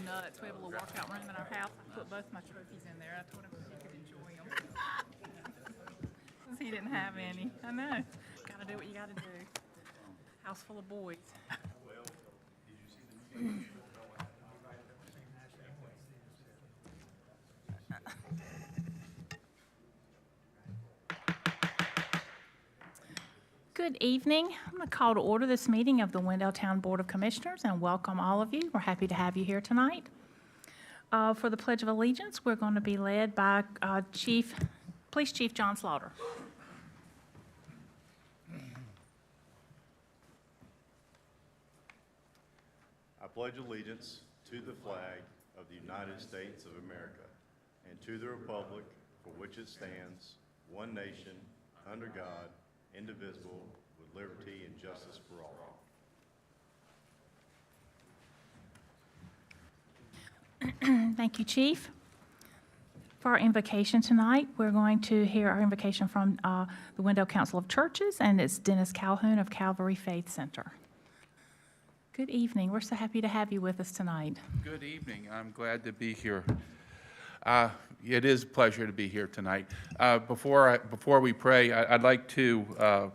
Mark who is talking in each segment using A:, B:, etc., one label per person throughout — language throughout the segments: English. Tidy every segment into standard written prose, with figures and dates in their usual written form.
A: nuts. We have a little workout room in our house. I put both my trophies in there. I told him he could enjoy them. Since he didn't have any. I know. Gotta do what you gotta do. House full of boys. Good evening. I'm going to call to order this meeting of the Wendell Town Board of Commissioners and welcome all of you. We're happy to have you here tonight. For the Pledge of Allegiance, we're going to be led by Police Chief John Slaughter.
B: I pledge allegiance to the flag of the United States of America and to the republic for which it stands, one nation, under God, indivisible, with liberty and justice for all.
A: Thank you, Chief. For our invocation tonight, we're going to hear our invocation from the Wendell Council of Churches, and it's Dennis Calhoun of Calvary Faith Center. Good evening. We're so happy to have you with us tonight.
C: Good evening. I'm glad to be here. It is a pleasure to be here tonight. Before we pray, I'd like to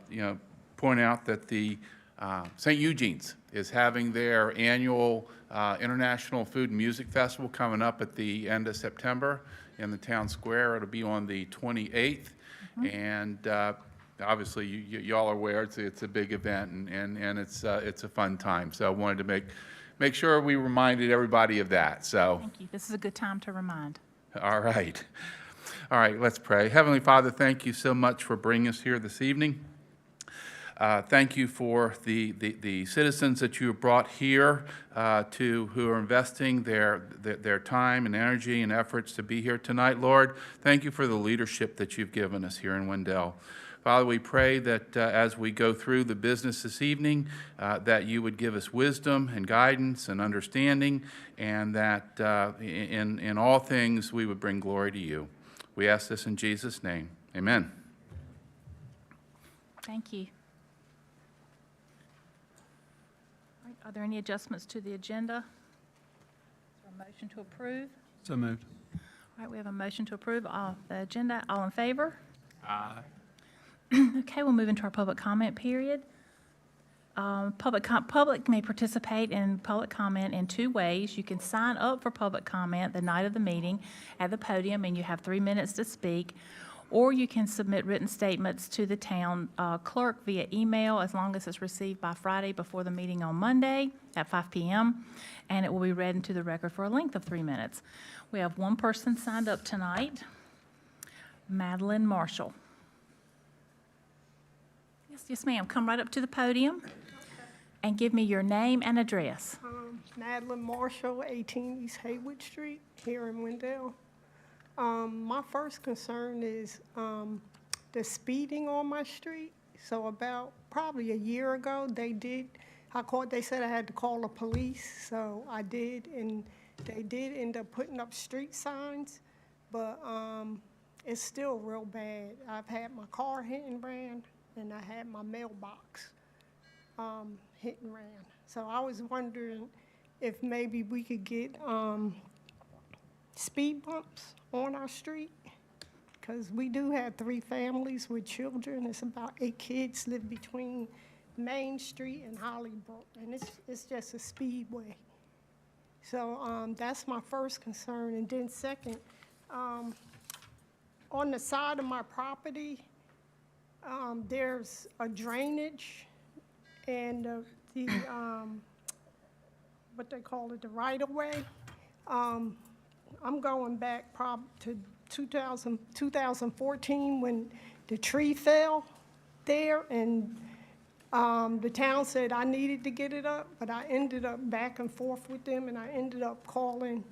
C: point out that the St. Eugene's is having their annual International Food and Music Festival coming up at the end of September in the town square. It'll be on the 28th, and obviously y'all are aware it's a big event, and it's a fun time. So I wanted to make sure we reminded everybody of that. So
A: thank you. This is a good time to remind.
C: All right, let's pray. Heavenly Father, thank you so much for bringing us here this evening. Thank you for the citizens that you have brought here who are investing their time and energy and efforts to be here tonight, Lord. Thank you for the leadership that you've given us here in Wendell. Father, we pray that as we go through the business this evening, that you would give us wisdom and guidance and understanding, and that in all things we would bring glory to you. We ask this in Jesus' name. Amen.
A: Thank you. All right, are there any adjustments to the agenda? Is there a motion to approve?
D: So moved.
A: All right, we have a motion to approve the agenda. All in favor?
D: Aye.
A: Okay, we'll move into our public comment period. Public may participate in public comment in two ways. You can sign up for public comment the night of the meeting at the podium, and you have 3 minutes to speak, or you can submit written statements to the town clerk via email as long as it's received by Friday before the meeting on Monday at 5 p.m., and it will be read into the record for a length of 3 minutes. We have one person signed up tonight, Madeline Marshall. Yes, ma'am. Come right up to the podium and give me your name and address.
E: Madeline Marshall, 18 East Haywood Street, here in Wendell. My first concern is the speeding on my street. So about probably a year ago, they said I had to call the police, so I did, and they did end up putting up street signs, but it's still real bad. I've had my car hit and ran, and I had my mailbox hit and ran. So I was wondering if maybe we could get speed bumps on our street, because we do have 3 families with children. It's about 8 kids live between Main Street and Hollybrook, and it's just a speedway. So that's my first concern. And then second, on the side of my property, there's a drainage and the what they call it, the right-of-way. I'm going back probably to 2014 when the tree fell there, and the town said I needed to get it up, but I ended up back and forth with them, and I ended up calling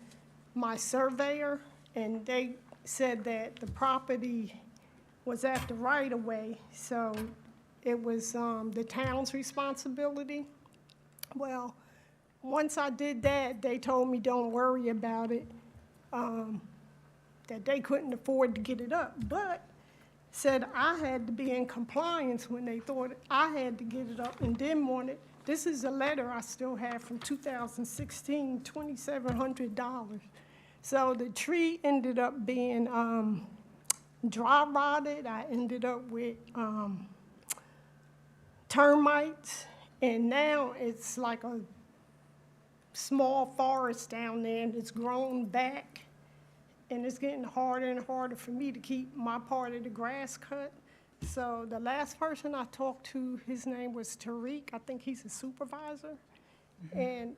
E: my surveyor, and they said that the property was at the right-of-way, so it was the town's responsibility. Well, once I did that, they told me don't worry about it, that they couldn't afford to get it up, but said I had to be in compliance when they thought I had to get it up, and then wanted this is a letter I still have from 2016, $2,700. So the tree ended up being dry rotted. I ended up with termites, and now it's like a small forest down there, and it's grown back, and it's getting harder and harder for me to keep my part of the grass cut. So the last person I talked to, his name was Tariq. I think he's a supervisor. And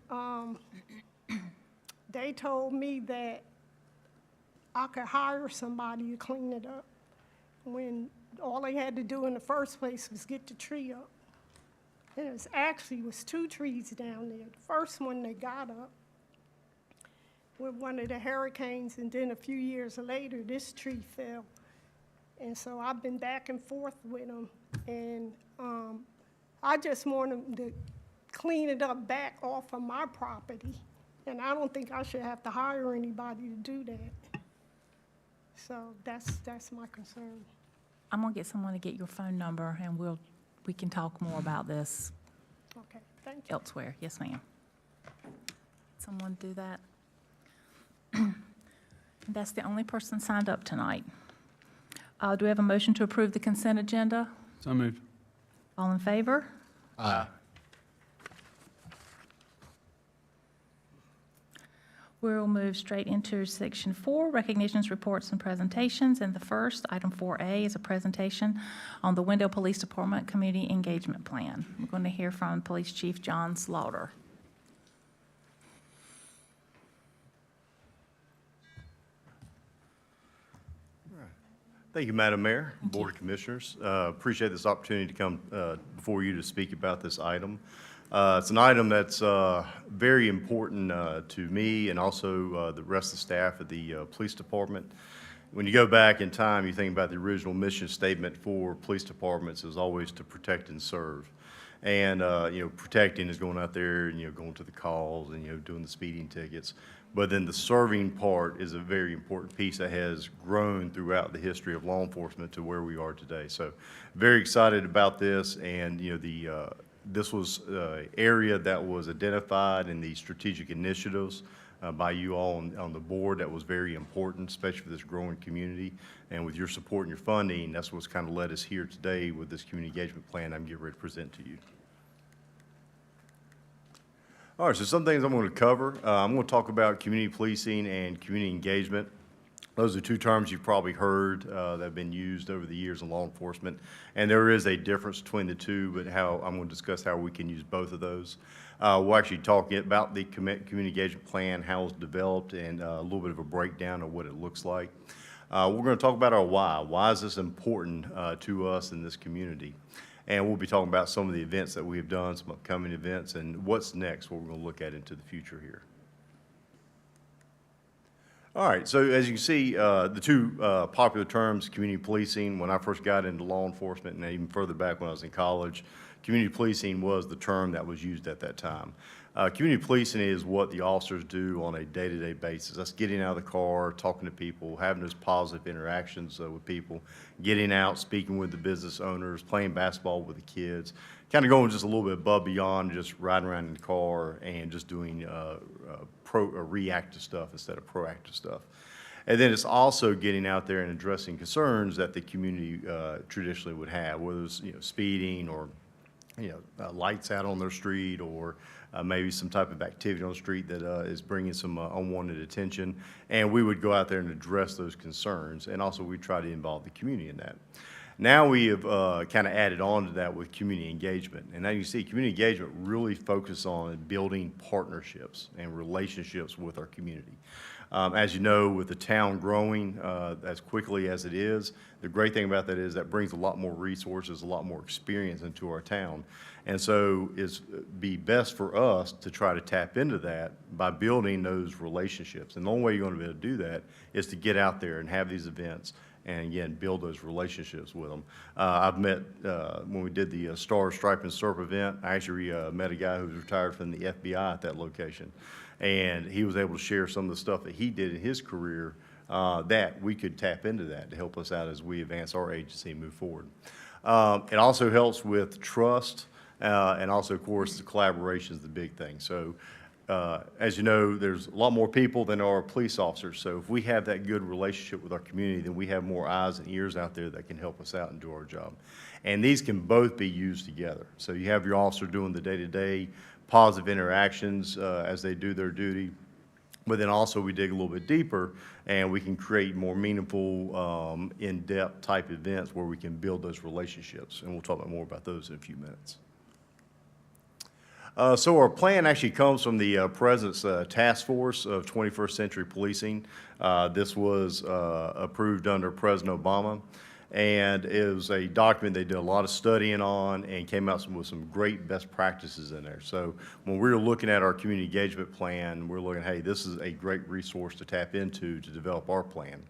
E: they told me that I could hire somebody to clean it up when all they had to do in the first place was get the tree up. And it was 2 trees down there. The first one they got up with one of the hurricanes, and then a few years later, this tree fell. And so I've been back and forth with them, and I just want them to clean it up back off of my property, and I don't think I should have to hire anybody to do that. So that's my concern.
A: I'm gonna get someone to get your phone number, and we can talk more about this
E: Okay, thank you.
A: elsewhere. Yes, ma'am. Someone do that? That's the only person signed up tonight. Do we have a motion to approve the consent agenda?
D: So moved.
A: All in favor?
D: Aye.
A: We'll move straight into section 4, recognitions, reports, and presentations. And the first, item 4A, is a presentation on the Wendell Police Department Community Engagement Plan. We're going to hear from Police Chief John Slaughter.
B: Thank you, Madam Mayor, Board of Commissioners. Appreciate this opportunity to come before you to speak about this item. It's an item that's very important to me and also the rest of the staff at the police department. When you go back in time, you think about the original mission statement for police departments is always to protect and serve. And, protecting is going out there and, going to the calls and, doing the speeding tickets. But then the serving part is a very important piece that has grown throughout the history of law enforcement to where we are today. So very excited about this, and, this was an area that was identified in the strategic initiatives by you all on the board that was very important, especially for this growing community. And with your support and your funding, that's what's kind of led us here today with this community engagement plan I'm getting ready to present to you. All right, so some things I'm going to cover. I'm going to talk about community policing and community engagement. Those are 2 terms you've probably heard that have been used over the years in law enforcement. And there is a difference between the 2, but I'm going to discuss how we can use both of those. We'll actually talk about the community engagement plan, how it's developed, and a little bit of a breakdown of what it looks like. We're going to talk about our why. Why is this important to us in this community? And we'll be talking about some of the events that we have done, some upcoming events, and what's next, what we're going to look at into the future here. All right, so as you can see, the 2 popular terms, community policing, when I first got into law enforcement and even further back when I was in college, community policing was the term that was used at that time. Community policing is what the officers do on a day-to-day basis. That's getting out of the car, talking to people, having those positive interactions with people, getting out, speaking with the business owners, playing basketball with the kids, kind of going just a little bit above beyond just riding around in the car and just doing reactive stuff instead of proactive stuff. And then it's also getting out there and addressing concerns that the community traditionally would have, whether it's speeding or lights out on their street, or maybe some type of activity on the street that is bringing some unwanted attention. And we would go out there and address those concerns, and also we try to involve the community in that. Now we have kind of added on to that with community engagement. And now you see community engagement really focuses on building partnerships and relationships with our community. As you know, with the town growing as quickly as it is, the great thing about that is that brings a lot more resources, a lot more experience into our town. And so it's be best for us to try to tap into that by building those relationships. And the only way you're going to be able to do that is to get out there and have these events and, again, build those relationships with them. I've met, when we did the Star, Stripe, and SERP event, I actually met a guy who was retired from the FBI at that location. And he was able to share some of the stuff that he did in his career that we could tap into that to help us out as we advance our agency and move forward. It also helps with trust And also, of course, the collaboration is the big thing. So as you know, there's a lot more people than there are police officers. So if we have that good relationship with our community, then we have more eyes and ears out there that can help us out and do our job. And these can both be used together. So you have your officer doing the day-to-day positive interactions as they do their duty. But then also we dig a little bit deeper and we can create more meaningful, in-depth type events where we can build those relationships. And we'll talk more about those in a few minutes. So our plan actually comes from the President's Task Force of 21st Century Policing. This was approved under President Obama. And it was a document they did a lot of studying on and came out with some great best practices in there. So when we were looking at our community engagement plan, we're looking, hey, this is a great resource to tap into to develop our plan.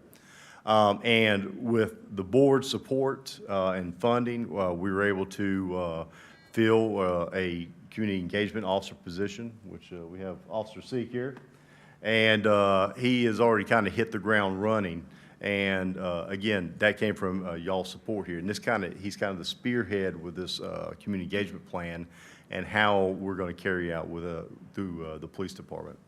B: And with the board's support and funding, we were able to fill a community engagement officer position, which we have Officer Seek here. And he has already kind of hit the ground running. And again, that came from y'all's support here. And he's kind of the spearhead with this community engagement plan and how we're going to carry out with through the police department.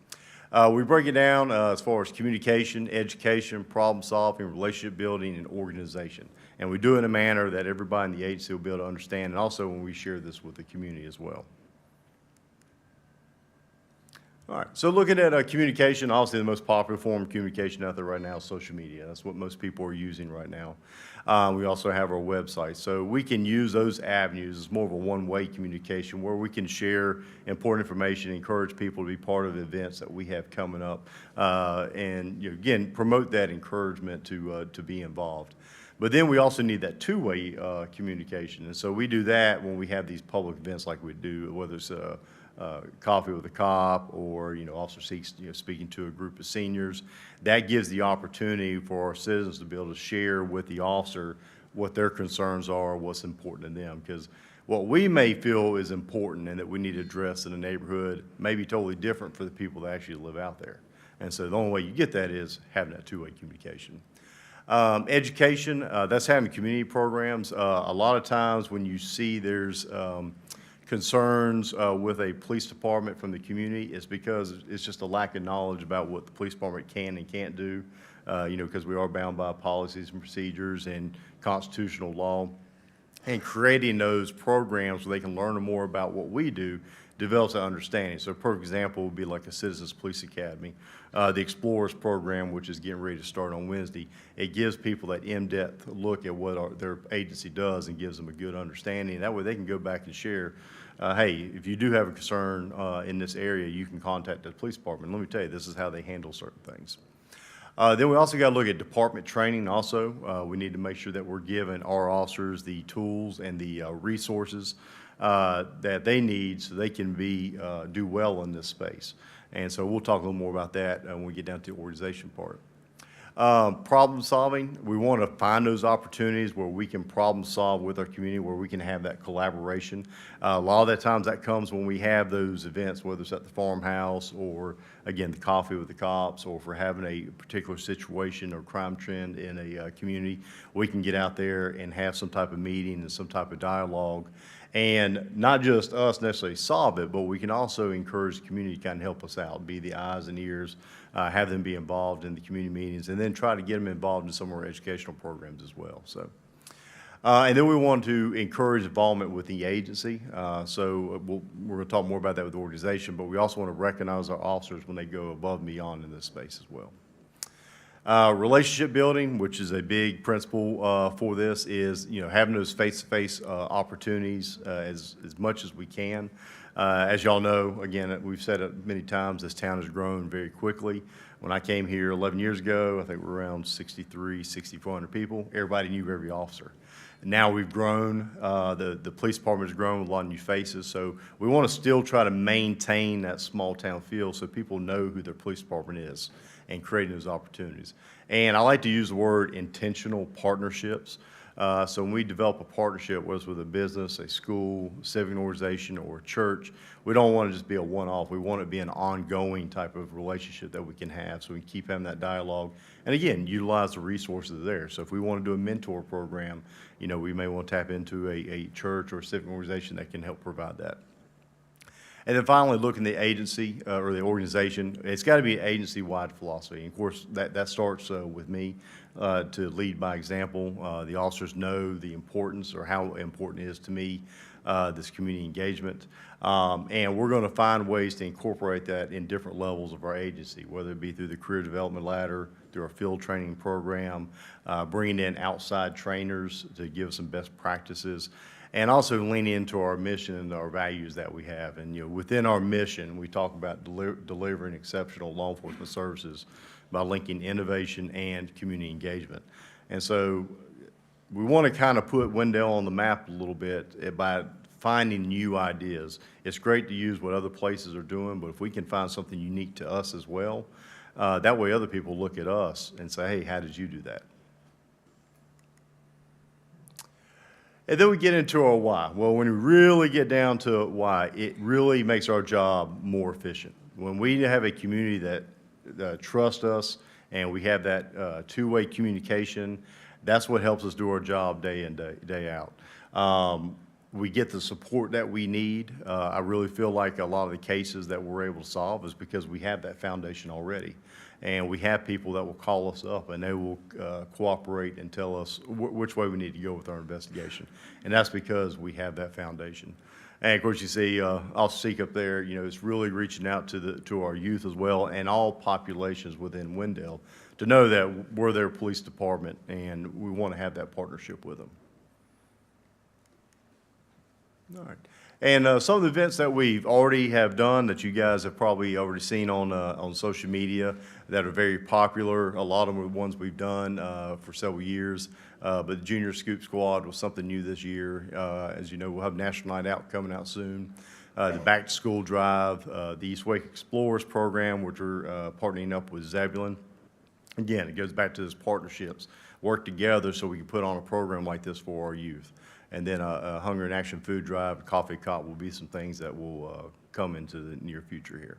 B: We break it down as far as communication, education, problem solving, relationship building, and organization. And we do it in a manner that everybody in the agency will be able to understand, and also when we share this with the community as well. All right, so looking at communication, obviously the most popular form of communication out there right now is social media. That's what most people are using right now. We also have our website. So we can use those avenues as more of a one-way communication where we can share important information, encourage people to be part of events that we have coming up, and again, promote that encouragement to be involved. But then we also need that two-way communication. And so we do that when we have these public events like we do, whether it's coffee with a cop or, Officer Seeks, speaking to a group of seniors. That gives the opportunity for our citizens to be able to share with the officer what their concerns are, what's important to them. Because what we may feel is important and that we need to address in the neighborhood may be totally different for the people that actually live out there. And so the only way you get that is having that two-way communication. Education, that's having community programs. A lot of times when you see there's concerns with a police department from the community, it's because it's just a lack of knowledge about what the police department can and can't do, because we are bound by policies and procedures and constitutional law. And creating those programs where they can learn more about what we do develops that understanding. So a perfect example would be like a Citizens Police Academy. The Explorers program, which is getting ready to start on Wednesday, it gives people that in-depth look at what their agency does and gives them a good understanding. That way they can go back and share, hey, if you do have a concern in this area, you can contact the police department. Let me tell you, this is how they handle certain things. Then we also got to look at department training also. We need to make sure that we're giving our officers the tools and the resources that they need so they can do well in this space. And so we'll talk a little more about that when we get down to the organization part. Problem solving, we want to find those opportunities where we can problem solve with our community, where we can have that collaboration. A lot of the times that comes when we have those events, whether it's at the farmhouse or, again, the coffee with the cops, or if we're having a particular situation or crime trend in a community, we can get out there and have some type of meeting and some type of dialogue. And not just us necessarily solve it, but we can also encourage the community to kind of help us out, be the eyes and ears, have them be involved in the community meetings, and then try to get them involved in some of our educational programs as well. So, and then we want to encourage involvement with the agency. So we're going to talk more about that with the organization, but we also want to recognize our officers when they go above and beyond in this space as well. Relationship building, which is a big principle for this, is having those face-to-face opportunities as much as we can. As y'all know, again, we've said it many times, this town has grown very quickly. When I came here 11 years ago, I think we're around 6,400 people. Everybody knew every officer. Now we've grown, the police department has grown with a lot of new faces, so we want to still try to maintain that small town feel so people know who their police department is and creating those opportunities. And I like to use the word intentional partnerships. So when we develop a partnership, whether it's with a business, a school, civic organization, or a church, we don't want to just be a one-off. We want it to be an ongoing type of relationship that we can have, so we can keep having that dialogue. And again, utilize the resources there. So if we want to do a mentor program, you know, we may want to tap into a church or a civic organization that can help provide that. And then finally, looking at the agency or the organization, it's got to be an agency-wide philosophy. And of course, that starts with me to lead by example. The officers know the importance or how important it is to me, this community engagement. And we're going to find ways to incorporate that in different levels of our agency, whether it be through the career development ladder, through our field training program, bringing in outside trainers to give some best practices, and also lean into our mission and our values that we have. And, you know, within our mission, we talk about delivering exceptional law enforcement services by linking innovation and community engagement. And so we want to kind of put Wendell on the map a little bit by finding new ideas. It's great to use what other places are doing, but if we can find something unique to us as well, that way other people look at us and say, hey, how did you do that? And then we get into our why. Well, when we really get down to why, it really makes our job more efficient. When we have a community that trusts us and we have that two-way communication, that's what helps us do our job day in, day out. We get the support that we need. I really feel like a lot of the cases that we're able to solve is because we have that foundation already. And we have people that will call us up and they will cooperate and tell us which way we need to go with our investigation. And that's because we have that foundation. And of course, you see, I'll seek up there, you know, it's really reaching out to our youth as well and all populations within Wendell to know that we're their police department and we want to have that partnership with them. All right. And some of the events that we've already have done that you guys have probably already seen on social media that are very popular. A lot of them are ones we've done for several years. But the Junior Scoop Squad was something new this year. As you know, we'll have National Night Out coming out soon. The Back to School Drive, the East Wake Explorers program, which we're partnering up with Zebulon. Again, it goes back to those partnerships. Work together so we can put on a program like this for our youth. And then a Hunger and Action Food Drive, Coffee Cop will be some things that will come into the near future here.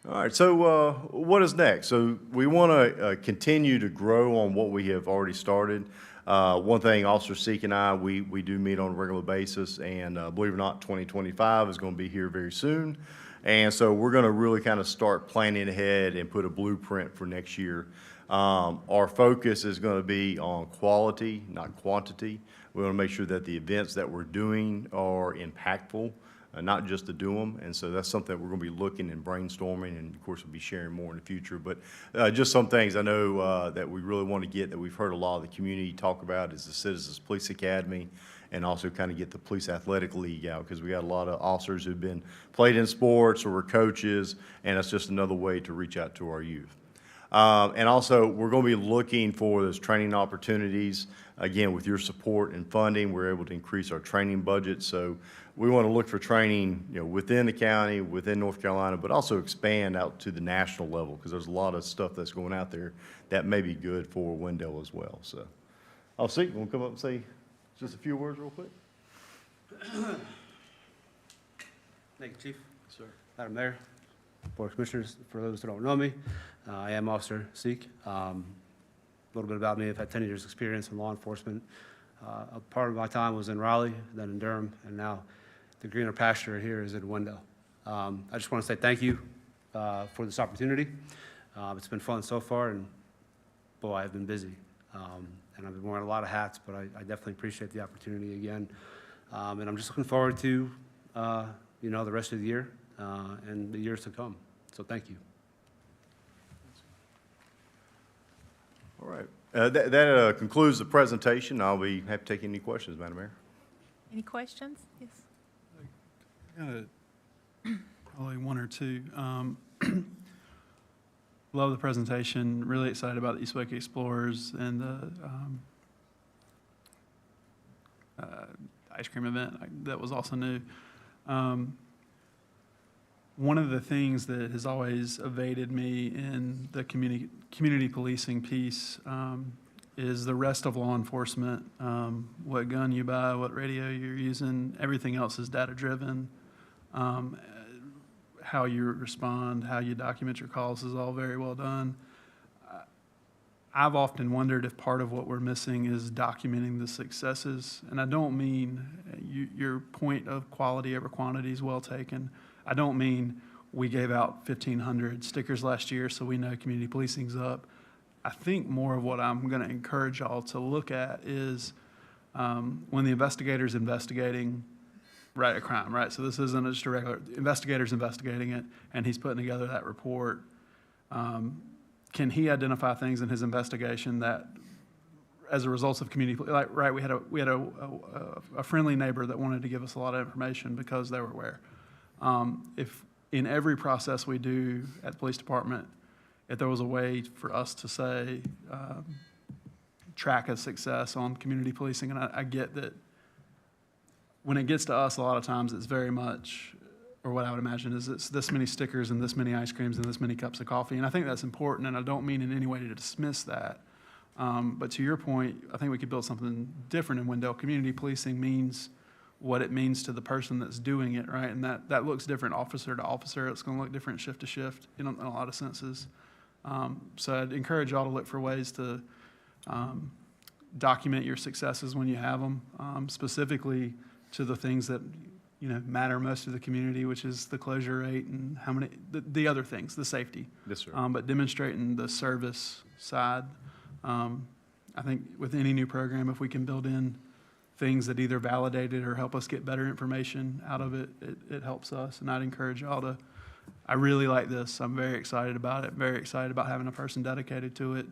B: All right, so what is next? So we want to continue to grow on what we have already started. One thing, Officer Seek and I, we do meet on a regular basis, and believe it or not, 2025 is going to be here very soon. And so we're going to really kind of start planning ahead and put a blueprint for next year. Our focus is going to be on quality, not quantity. We want to make sure that the events that we're doing are impactful, not just to do them. And so that's something that we're going to be looking and brainstorming, and of course we'll be sharing more in the future. But just some things I know that we really want to get that we've heard a lot of the community talk about is the Citizens Police Academy, and also kind of get the Police Athletic League out, because we got a lot of officers who've been played in sports or were coaches, and it's just another way to reach out to our youth. And also, we're going to be looking for those training opportunities. Again, with your support and funding, we're able to increase our training budget. So we want to look for training, you know, within the county, within North Carolina, but also expand out to the national level, because there's a lot of stuff that's going out there that may be good for Wendell as well. So I'll see. You want to come up and say just a few words real quick?
D: Thank you, Chief. Sir. Madam Mayor, Board of Commissioners, for those who don't know me, I am Officer Seek. A little bit about me, I've had 10 years' experience in law enforcement. A part of my time was in Raleigh, then in Durham, and now the greener pasture here is in Wendell. I just want to say thank you for this opportunity. It's been fun so far, and boy, I've been busy. And I've been wearing a lot of hats, but I definitely appreciate the opportunity again. And I'm just looking forward to, you know, the rest of the year and the years to come. So thank you.
B: All right. That concludes the presentation. I'll be happy to take any questions, Madam Mayor.
A: Any questions? Yes.
F: Probably one or two. Love the presentation. Really excited about the East Wake Explorers and the ice cream event. That was also new. One of the things that has always evaded me in the community policing piece is the rest of law enforcement. What gun you buy, what radio you're using, everything else is data-driven. How you respond, how you document your calls is all very well done. I've often wondered if part of what we're missing is documenting the successes. And I don't mean, your point of quality over quantity is well taken. I don't mean we gave out 1,500 stickers last year so we know community policing's up. I think more of what I'm going to encourage y'all to look at is when the investigator's investigating, right, a crime, right? So this isn't just a regular, investigator's investigating it, and he's putting together that report. Can he identify things in his investigation that, as a result of community, like, right, we had a friendly neighbor that wanted to give us a lot of information because they were aware. If in every process we do at the police department, if there was a way for us to say, track a success on community policing, and I get that when it gets to us, a lot of times it's very much, or what I would imagine is it's this many stickers and this many ice creams and this many cups of coffee. And I think that's important, and I don't mean in any way to dismiss that. But to your point, I think we could build something different in Wendell. Community policing means what it means to the person that's doing it, right? And that looks different officer to officer. It's going to look different shift to shift in a lot of senses. So I'd encourage y'all to look for ways to document your successes when you have them, specifically to the things that matter most to the community, which is the closure rate and how many, the other things, the safety.
B: Yes, sir.
F: But demonstrating the service side. I think with any new program, if we can build in things that either validate it or help us get better information out of it, it helps us. And I'd encourage y'all to, I really like this. I'm very excited about it, very excited about having a person dedicated to it.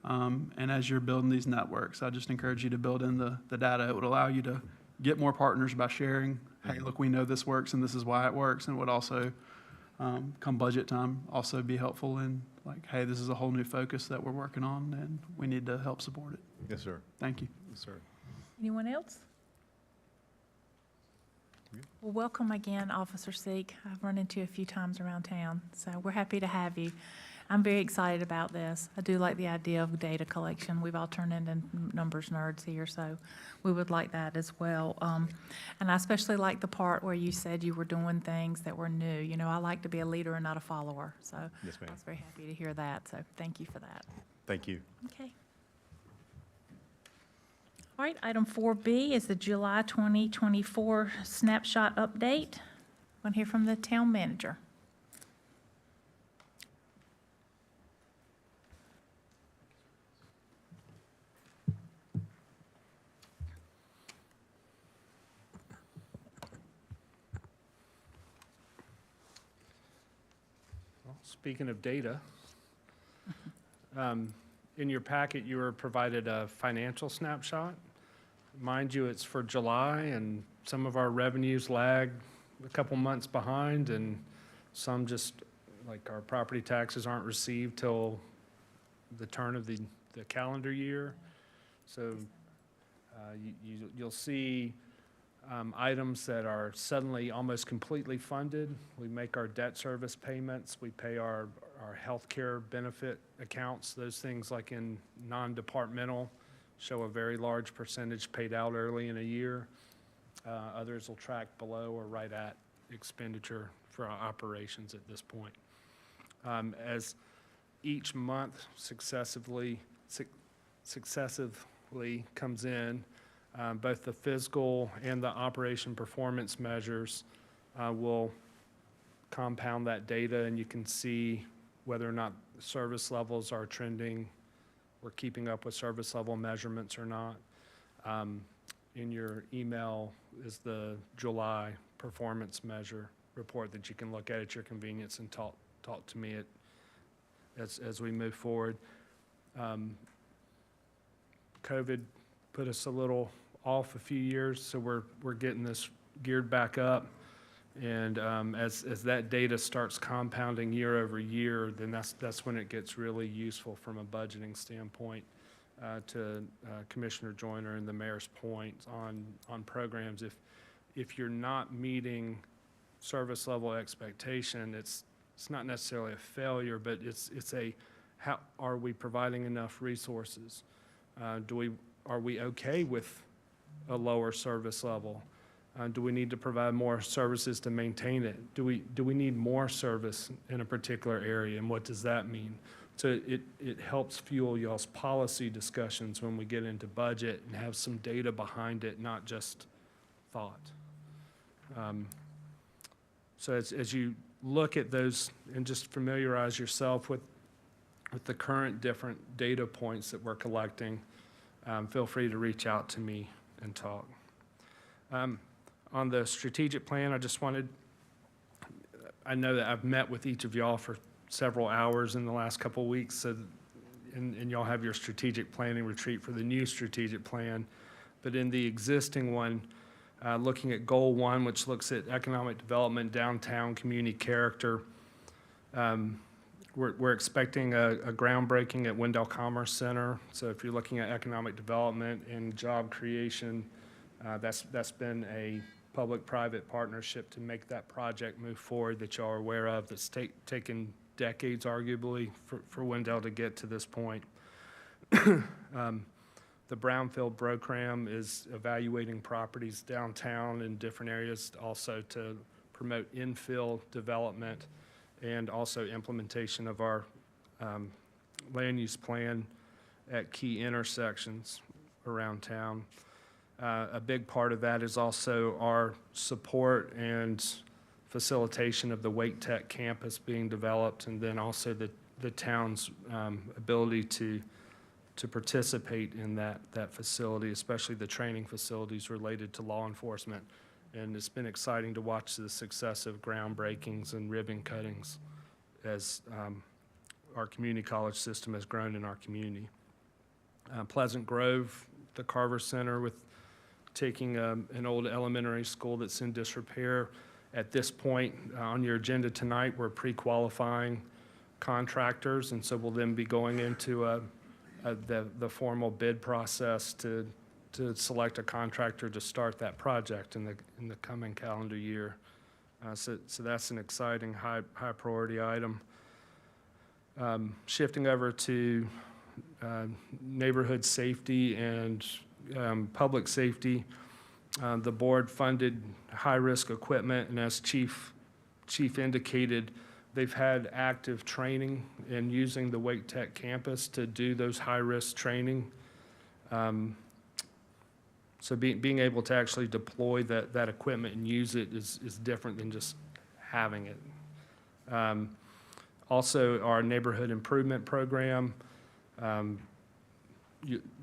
F: And as you're building these networks, I just encourage you to build in the data. It would allow you to get more partners by sharing, hey, look, we know this works and this is why it works, and would also, come budget time, also be helpful in like, hey, this is a whole new focus that we're working on and we need to help support it.
B: Yes, sir.
F: Thank you.
B: Yes, sir.
A: Anyone else? Well, welcome again, Officer Seek. I've run into you a few times around town, so we're happy to have you. I'm very excited about this. I do like the idea of data collection. We've all turned into numbers nerds here, so we would like that as well. And I especially like the part where you said you were doing things that were new. I like to be a leader and not a follower, so
B: Yes, ma'am.
A: I was very happy to hear that, so thank you for that.
B: Thank you.
A: Okay. All right, item 4B is the July 2024 snapshot update. Want to hear from the town manager.
G: Speaking of data, in your packet, you were provided a financial snapshot. Mind you, it's for July, and some of our revenues lag a couple months behind, and some just, like our property taxes aren't received till the turn of the calendar year. So you'll see items that are suddenly almost completely funded. We make our debt service payments, we pay our healthcare benefit accounts, those things like in non-departmental show a very large percentage paid out early in a year. Others will track below or right at expenditure for our operations at this point. As each month successively comes in, both the physical and the operation performance measures will compound that data, and you can see whether or not service levels are trending or keeping up with service level measurements or not. In your email is the July performance measure report that you can look at your convenience and talk to me as we move forward. COVID put us a little off a few years, so we're getting this geared back up. And as that data starts compounding year over year, then that's when it gets really useful from a budgeting standpoint. To Commissioner Joyner and the mayor's point on programs, if you're not meeting service level expectation, it's not necessarily a failure, but it's a how are we providing enough resources? Are we okay with a lower service level? Do we need to provide more services to maintain it? Do we need more service in a particular area, and what does that mean? So it helps fuel y'all's policy discussions when we get into budget and have some data behind it, not just thought. So as you look at those and just familiarize yourself with the current different data points that we're collecting, feel free to reach out to me and talk. On the strategic plan, I know that I've met with each of y'all for several hours in the last couple of weeks, and y'all have your strategic planning retreat for the new strategic plan. But in the existing one, looking at goal 1, which looks at economic development, downtown community character, we're expecting a groundbreaking at Wendell Commerce Center. So if you're looking at economic development and job creation, that's been a public-private partnership to make that project move forward that y'all are aware of. That's taken decades, arguably, for Wendell to get to this point. The Brownfield program is evaluating properties downtown in different areas also to promote infill development and also implementation of our land use plan at key intersections around town. A big part of that is also our support and facilitation of the Wake Tech campus being developed, and then also the town's ability to participate in that facility, especially the training facilities related to law enforcement. And it's been exciting to watch the successive groundbreakings and ribbon cuttings as our community college system has grown in our community. Pleasant Grove, the Carver Center, with taking an old elementary school that's in disrepair. At this point on your agenda tonight, we're pre-qualifying contractors, and so we'll then be going into the formal bid process to select a contractor to start that project in the coming calendar year. So that's an exciting high priority item. Shifting over to neighborhood safety and public safety, the board funded high-risk equipment, and as Chief indicated, they've had active training in using the Wake Tech campus to do those high-risk training. So being able to actually deploy that equipment and use it is different than just having it. Also, our neighborhood improvement program,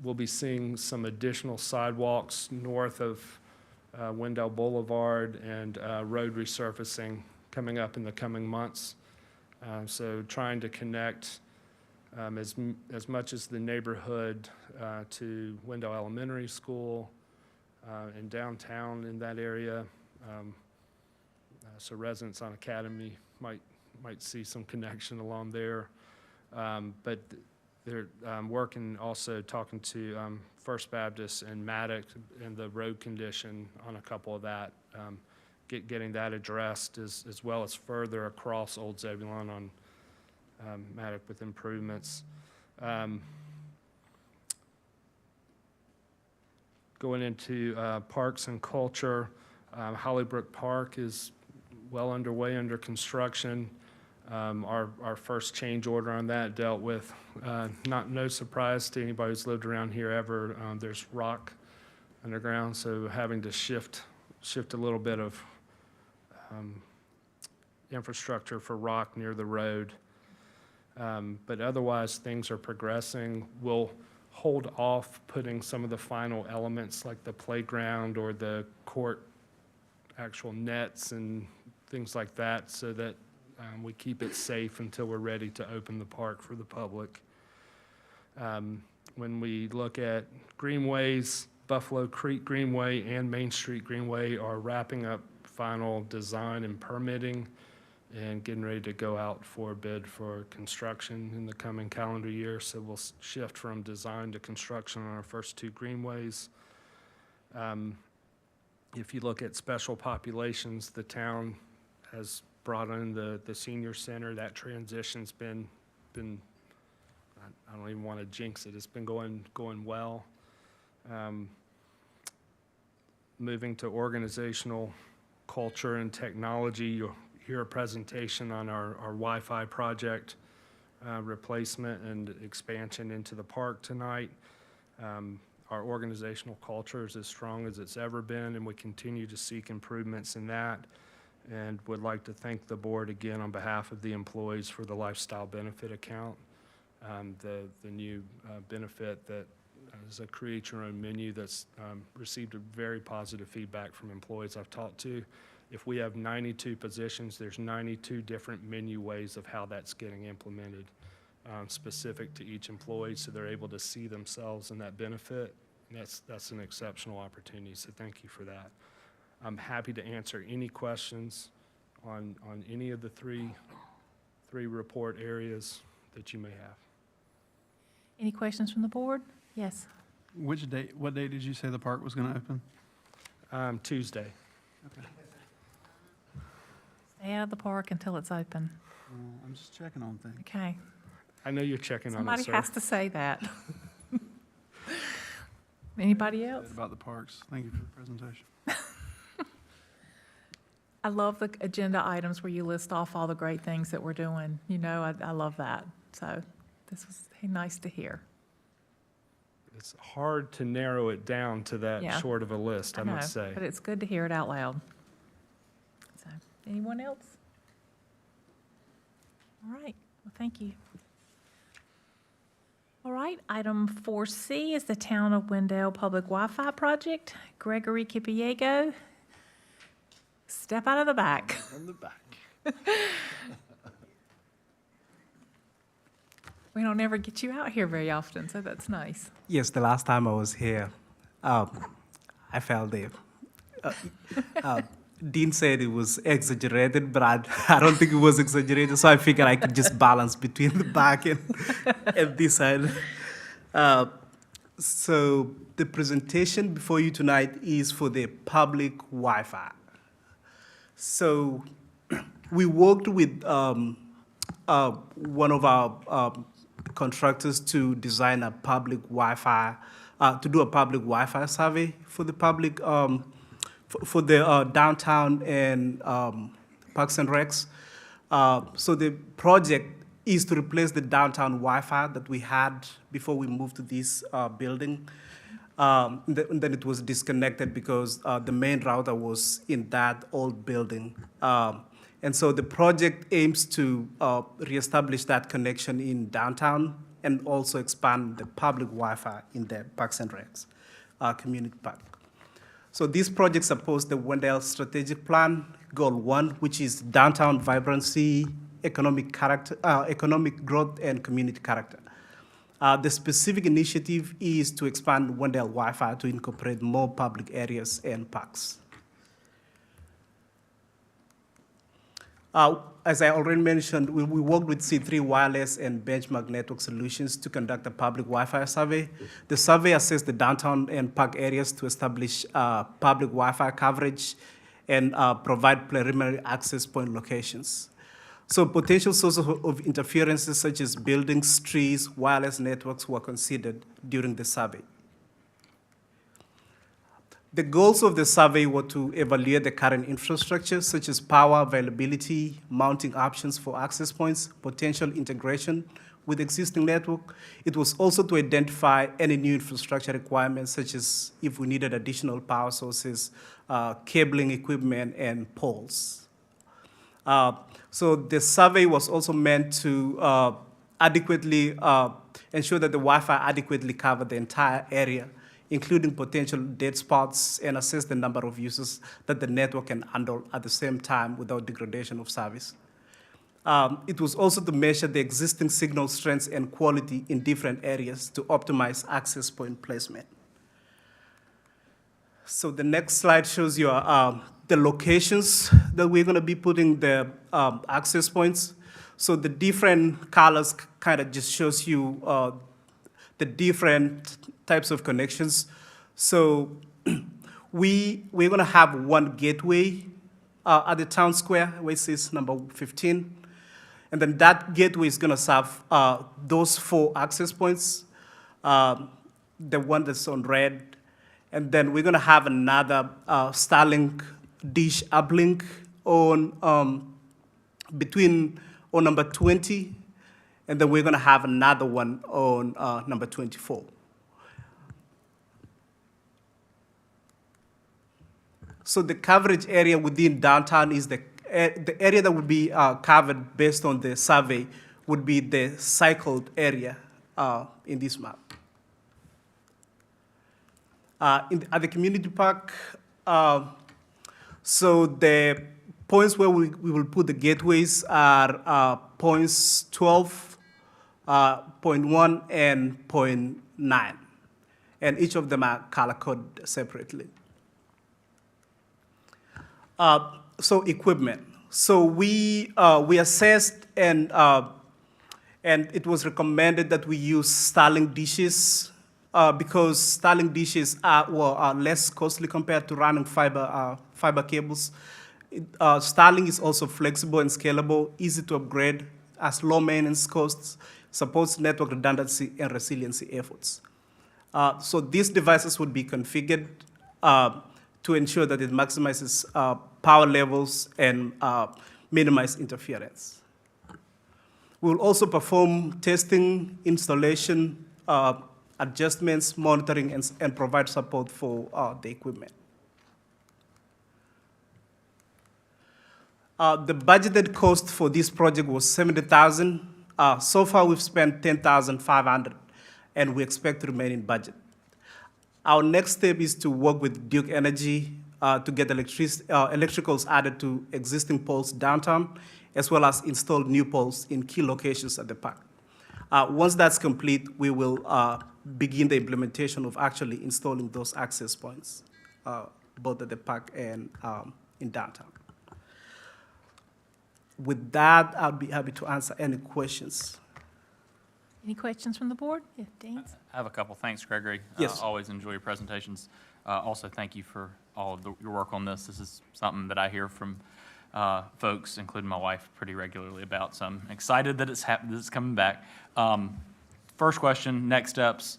G: we'll be seeing some additional sidewalks north of Wendell Boulevard and road resurfacing coming up in the coming months. So trying to connect as much as the neighborhood to Wendell Elementary School and downtown in that area. So residents on Academy might see some connection along there. But they're working, also talking to First Baptist and Maddox and the road condition on a couple of that, getting that addressed as well as further across Old Zebulon on Maddox with improvements. Going into parks and culture, Hollybrook Park is well underway, under construction. Our first change order on that dealt with, no surprise to anybody who's lived around here ever, there's rock underground, so having to shift a little bit of infrastructure for rock near the road. But otherwise, things are progressing. We'll hold off putting some of the final elements like the playground or the court actual nets and things like that, so that we keep it safe until we're ready to open the park for the public. When we look at greenways, Buffalo Creek Greenway and Main Street Greenway are wrapping up final design and permitting and getting ready to go out for bid for construction in the coming calendar year. So we'll shift from design to construction on our first two greenways. If you look at special populations, the town has brought in the senior center. That transition's been I don't even want to jinx it. It's been going well. Moving to organizational culture and technology, you'll hear a presentation on our Wi-Fi project replacement and expansion into the park tonight. Our organizational culture is as strong as it's ever been, and we continue to seek improvements in that. And would like to thank the board again on behalf of the employees for the lifestyle benefit account. The new benefit that is a create your own menu that's received a very positive feedback from employees I've talked to. If we have 92 positions, there's 92 different menu ways of how that's getting implemented, specific to each employee, so they're able to see themselves in that benefit. And that's an exceptional opportunity, so thank you for that. I'm happy to answer any questions on any of the three report areas that you may have.
A: Any questions from the board? Yes.
F: What date did you say the park was going to open?
G: Tuesday.
F: Okay.
A: Stay out of the park until it's open.
F: I'm just checking on things.
A: Okay.
G: I know you're checking on it,
A: Somebody
G: sir.
A: has to say that. Anybody else?
F: About the parks. Thank you for the presentation.
A: I love the agenda items where you list off all the great things that we're doing. You know, I love that. So this was nice to hear.
G: It's hard to narrow it down to that
A: Yeah.
G: short of a list, I
A: know,
G: must say.
A: but it's good to hear it out loud. So, anyone else? All right, well, thank you. All right, item 4C is the Town of Wendell Public Wi-Fi Project. Gregory Kipiego, step out of the back.
F: From the back.
A: We don't ever get you out here very often, so that's nice.
H: Yes, the last time I was here, I felt it. Dean said it was exaggerated, but I don't think it was exaggerated, so I figured I could just balance between the back and this side. So the presentation before you tonight is for the public Wi-Fi. So we worked with one of our contractors to design a public Wi-Fi, to do a public Wi-Fi survey for the public, for the downtown and Parks and Recs. So the project is to replace the downtown Wi-Fi that we had before we moved to this building. Then it was disconnected because the main router was in that old building. And so the project aims to reestablish that connection in downtown and also expand the public Wi-Fi in the Parks and Recs community park. So this project supports the Wendell Strategic Plan, Goal 1, which is downtown vibrancy, economic growth, and community character. The specific initiative is to expand Wendell Wi-Fi to incorporate more public areas and parks. As I already mentioned, we worked with C3 Wireless and Benchmark Network Solutions to conduct a public Wi-Fi survey. The survey assessed the downtown and park areas to establish public Wi-Fi coverage and provide preliminary access point locations. So potential sources of interferences such as buildings, trees, wireless networks were considered during the survey. The goals of the survey were to evaluate the current infrastructure, such as power availability, mounting options for access points, potential integration with existing network. It was also to identify any new infrastructure requirements, such as if we needed additional power sources, cabling equipment, and poles. So the survey was also meant to adequately ensure that the Wi-Fi adequately covered the entire area, including potential dead spots, and assess the number of users that the network can handle at the same time without degradation of service. It was also to measure the existing signal strengths and quality in different areas to optimize access point placement. So the next slide shows you the locations that we're going to be putting the access points. So the different colors kind of just shows you the different types of connections. So we're going to have one gateway at the town square, which is number 15. And then that gateway is gonna serve those 4 access points, the one that's on red. And then we're gonna have another Starlink dish uplink on on number 20, and then we're gonna have another one on number 24. So the coverage area within downtown is the area that would be covered based on the survey would be the cycled area in this map. At the community park, so the points where we will put the gateways are points 12, .1, and .9. And each of them are color-coded separately. So equipment. So we assessed and it was recommended that we use Starlink dishes because Starlink dishes are less costly compared to running fiber cables. Starlink is also flexible and scalable, easy to upgrade, has low maintenance costs, supports network redundancy and resiliency efforts. So these devices would be configured to ensure that it maximizes power levels and minimize interference. We'll also perform testing, installation, adjustments, monitoring, and provide support for the equipment. The budgeted cost for this project was $70,000. So far, we've spent $10,500, and we expect to remain in budget. Our next step is to work with Duke Energy to get electricals added to existing poles downtown, as well as install new poles in key locations at the park. Once that's complete, we will begin the implementation of actually installing those access points, both at the park and in downtown. With that, I'll be happy to answer any questions.
A: Any questions from the board? Yeah, Dean?
I: I have a couple. Thanks, Gregory.
H: Yes.
I: Always enjoy your presentations. Also, thank you for all of your work on this. This is something that I hear from folks, including my wife, pretty regularly about, so I'm excited that it's coming back. First question, next steps,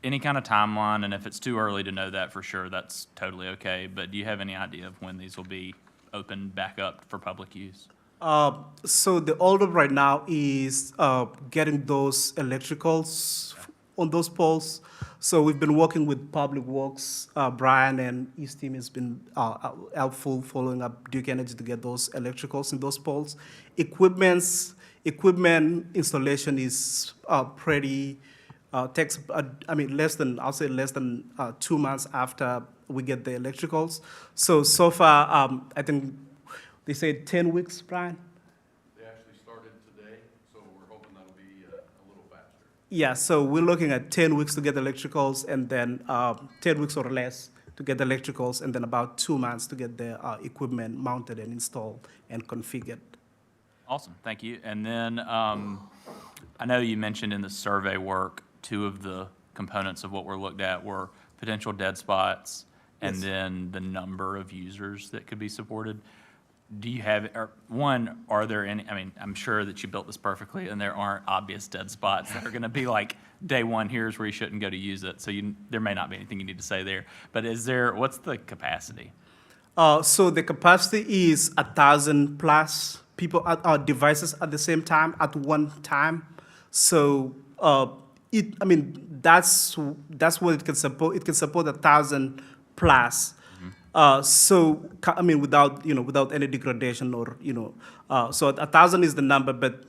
I: any kind of timeline, and if it's too early to know that for sure, that's totally okay, but do you have any idea of when these will be opened back up for public use?
H: So the holdup right now is getting those electricals on those poles. So we've been working with Public Works. Brian and his team has been helpful following up Duke Energy to get those electricals in those poles. Equipment installation is pretty, takes, less than 2 months after we get the electricals. So far, I think they said 10 weeks, Brian?
C: They actually started today, so we're hoping that'll be a little faster.
H: Yeah, so we're looking at 10 weeks to get electricals, and then 10 weeks or less to get electricals, and then about 2 months to get the equipment mounted and installed and configured.
I: Awesome, thank you. And then I know you mentioned in the survey work, 2 of the components of what were looked at were potential dead spots and
H: Yes.
I: then the number of users that could be supported. Do you have, are there any, I'm sure that you built this perfectly and there aren't obvious dead spots that are gonna be like, day one, here's where you shouldn't go to use it. So there may not be anything you need to say there. But what's the capacity?
H: So the capacity is 1,000 plus people devices at the same time, at one time. So that's what it can support. It can support 1,000 plus. Without any degradation or, so 1,000 is the number, but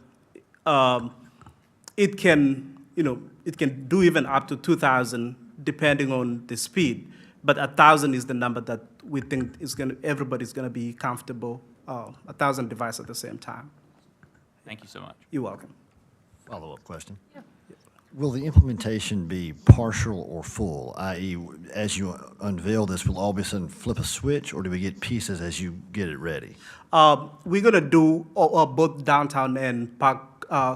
H: it can do even up to 2,000 depending on the speed. But 1,000 is the number that we think everybody's gonna be comfortable, 1,000 devices at the same time.
I: Thank you so much.
H: You're welcome.
J: Follow-up question. Will the implementation be partial or full, i.e., as you unveil this, will all of a sudden flip a switch, or do we get pieces as you get it ready?
H: We're gonna do both downtown and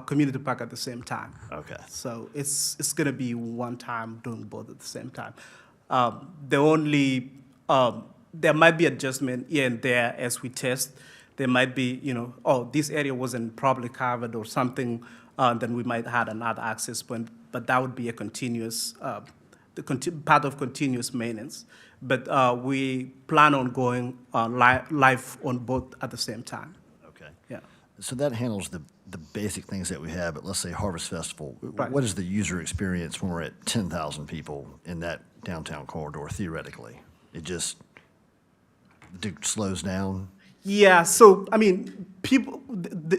H: community park at the same time.
J: Okay.
H: So it's gonna be one time doing both at the same time. There might be adjustment here and there as we test, There might be, oh, this area wasn't properly covered or something, then we might have another access point, but that would be a continuous, part of continuous maintenance. But we plan on going live on both at the same time.
J: Okay.
H: Yeah.
J: So that handles the basic things that we have, but let's say Harvest Festival.
H: Right.
J: What is the user experience when we're at 10,000 people in that downtown corridor, theoretically? It slows down?
H: Yeah, so, I mean, people,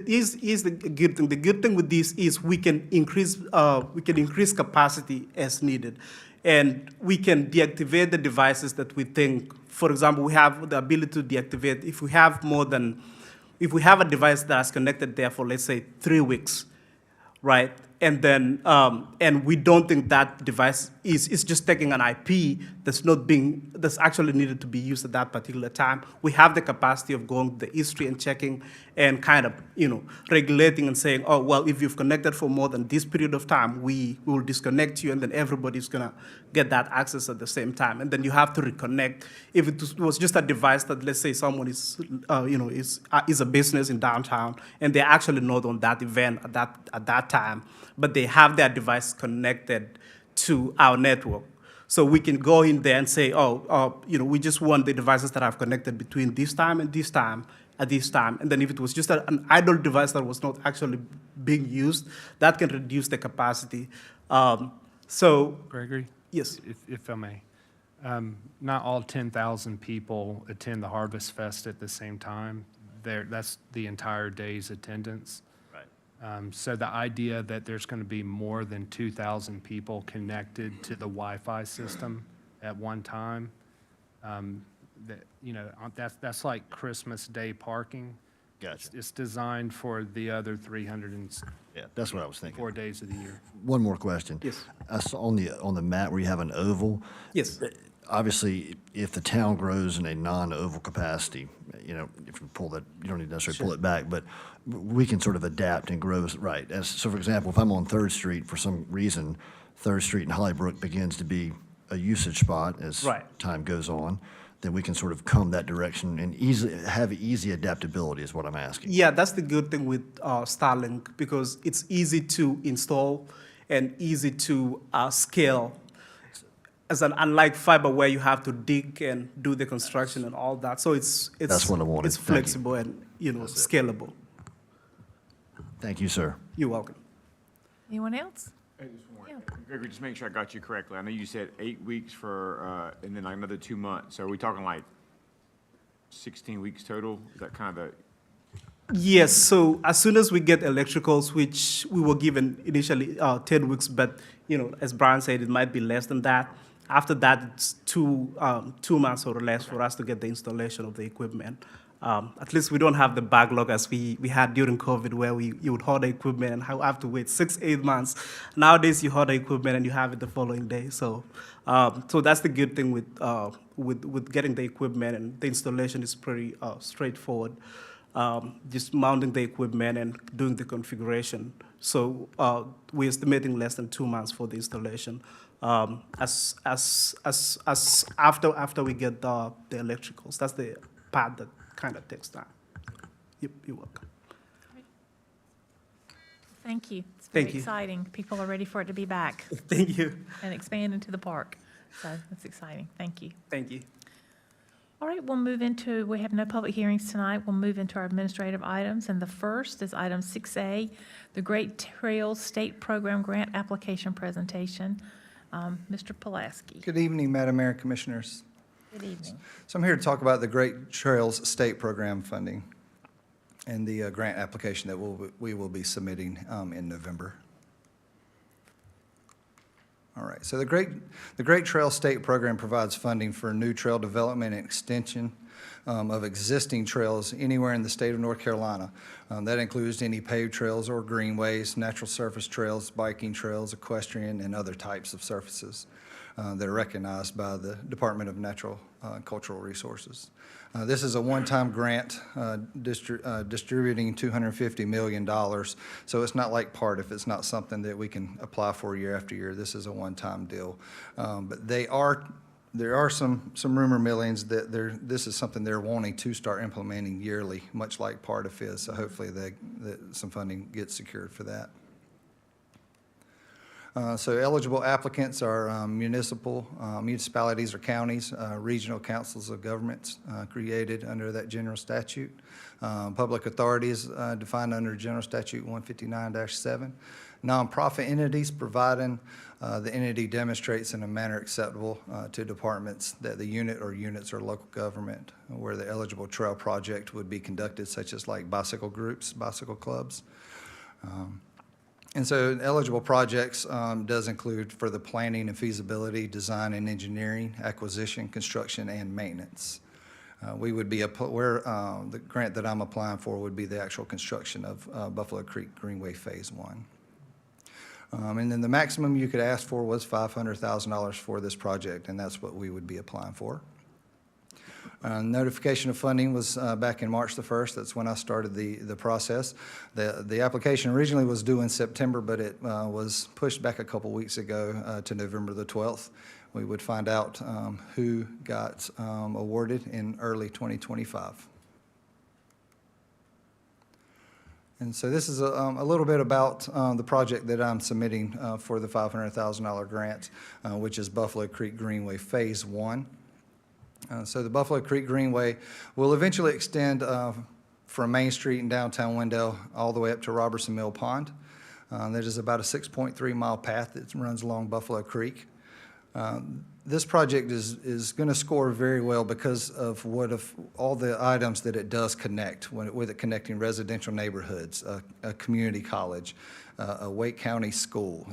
H: is the good thing. The good thing with this is we can increase capacity as needed. And we can deactivate the devices that we think, for example, we have the ability to deactivate if we have a device that's connected there for, let's say, 3 weeks, right? And then, and we don't think that device is just taking an IP that's actually needed to be used at that particular time. We have the capacity of going to the history and checking and kind of, regulating and saying, oh, well, if you've connected for more than this period of time, we will disconnect you, and then everybody's gonna get that access at the same time. And then you have to reconnect. If it was just a device that, let's say someone is a business in downtown, and they're actually not on that event at that time, but they have their device connected to our network. So we can go in there and say, we just want the devices that I've connected between this time and this time at this time. And then if it was just an idle device that was not actually being used, that can reduce the capacity.
G: Gregory?
H: Yes.
G: If I may. Not all 10,000 people attend the Harvest Fest at the same time. That's the entire day's attendance. So the idea that there's going to be more than 2,000 people connected to the Wi-Fi system at one time, that's like Christmas Day parking.
J: Gotcha.
G: It's designed for the other 304
J: Yeah, that's what I was thinking.
G: days of the year.
J: One more question.
H: Yes.
J: I saw on the map where you have an oval.
H: Yes.
J: Obviously, if the town grows in a non-oval capacity, if you pull that, you don't need to necessarily pull it back, but we can sort of adapt and grow, right? So for example, if I'm on 3rd Street, for some reason, 3rd Street in Hollybrook begins to be a usage spot as
H: Right.
J: time goes on, then we can sort of come that direction and have easy adaptability is what I'm asking.
H: Yeah, that's the good thing with Starlink, because it's easy to install and easy to scale. Unlike fiber, where you have to dig and do the construction and all that, so it's
J: That's what I wanted.
H: It's
J: Thank you.
H: flexible and scalable.
J: Thank you, sir.
H: You're welcome.
A: Anyone else? Yeah.
K: Gregory, just make sure I got you correctly. I know you said 8 weeks for, and then like another 2 months. So are we talking like 16 weeks total? Is that kind of
H: Yes, so as soon as we get electricals, which we were given initially 10 weeks, but as Brian said, it might be less than that. After that, it's 2 months or less for us to get the installation of the equipment. At least we don't have the backlog as we had during COVID, where you would order equipment and have to wait 6-8 months. Nowadays, you order equipment and you have it the following day. So that's the good thing with getting the equipment, and the installation is pretty straightforward. Just mounting the equipment and doing the configuration. So we're estimating less than 2 months for the installation. After we get the electricals, that's the part that kind of takes time. Yep, you're welcome.
A: Thank you. It's very
H: Thank you.
A: exciting. People are ready for it to be back
H: Thank you.
A: and expand into the park. So that's exciting. Thank you.
H: Thank you.
A: All right, we have no public hearings tonight. We'll move into our administrative items, and the first is item 6A, the Great Trails State Program Grant Application Presentation. Mr. Pulaski.
L: Good evening, Madam Mayor and Commissioners.
A: Good evening.
L: So I'm here to talk about the Great Trails State Program funding and the grant application that we will be submitting in November. All right, so the Great Trail State Program provides funding for new trail development and extension of existing trails anywhere in the state of North Carolina. That includes any paved trails or greenways, natural surface trails, biking trails, equestrian, and other types of surfaces that are recognized by the Department of Natural and Cultural Resources. This is a one-time grant distributing $250 million, so it's not like if it's not something that we can apply for year after year. This is a one-time deal. But they are There are some rumor millings that this is something they're wanting to start implementing yearly, much like part of is, so hopefully that some funding gets secured for that. So eligible applicants are municipalities or counties, regional councils of governments created under that general statute. Public authorities defined under General Statute 159-7. Nonprofit entities, providing the entity demonstrates in a manner acceptable to departments that the unit or units or local government where the eligible trail project would be conducted, such as like bicycle groups, bicycle clubs. And so eligible projects does include for the planning and feasibility, design and engineering, acquisition, construction, and maintenance. We would be, the grant that I'm applying for would be the actual construction of Buffalo Creek Greenway Phase 1. And then the maximum you could ask for was $500,000 for this project, and that's what we would be applying for. Notification of funding was back in March the 1st. That's when I started the process. The application originally was due in September, but it was pushed back a couple weeks ago to November the 12th. We would find out who got awarded in early 2025. And so this is a little bit about the project that I'm submitting for the $500,000 grant, which is Buffalo Creek Greenway Phase 1. So the Buffalo Creek Greenway will eventually extend from Main Street in downtown Wendell all the way up to Robertson Mill Pond. That is about a 6.3 mile path that runs along Buffalo Creek. This project is going to score very well because of all the items that it does connect, with it connecting residential neighborhoods, a community college, a Wake County school.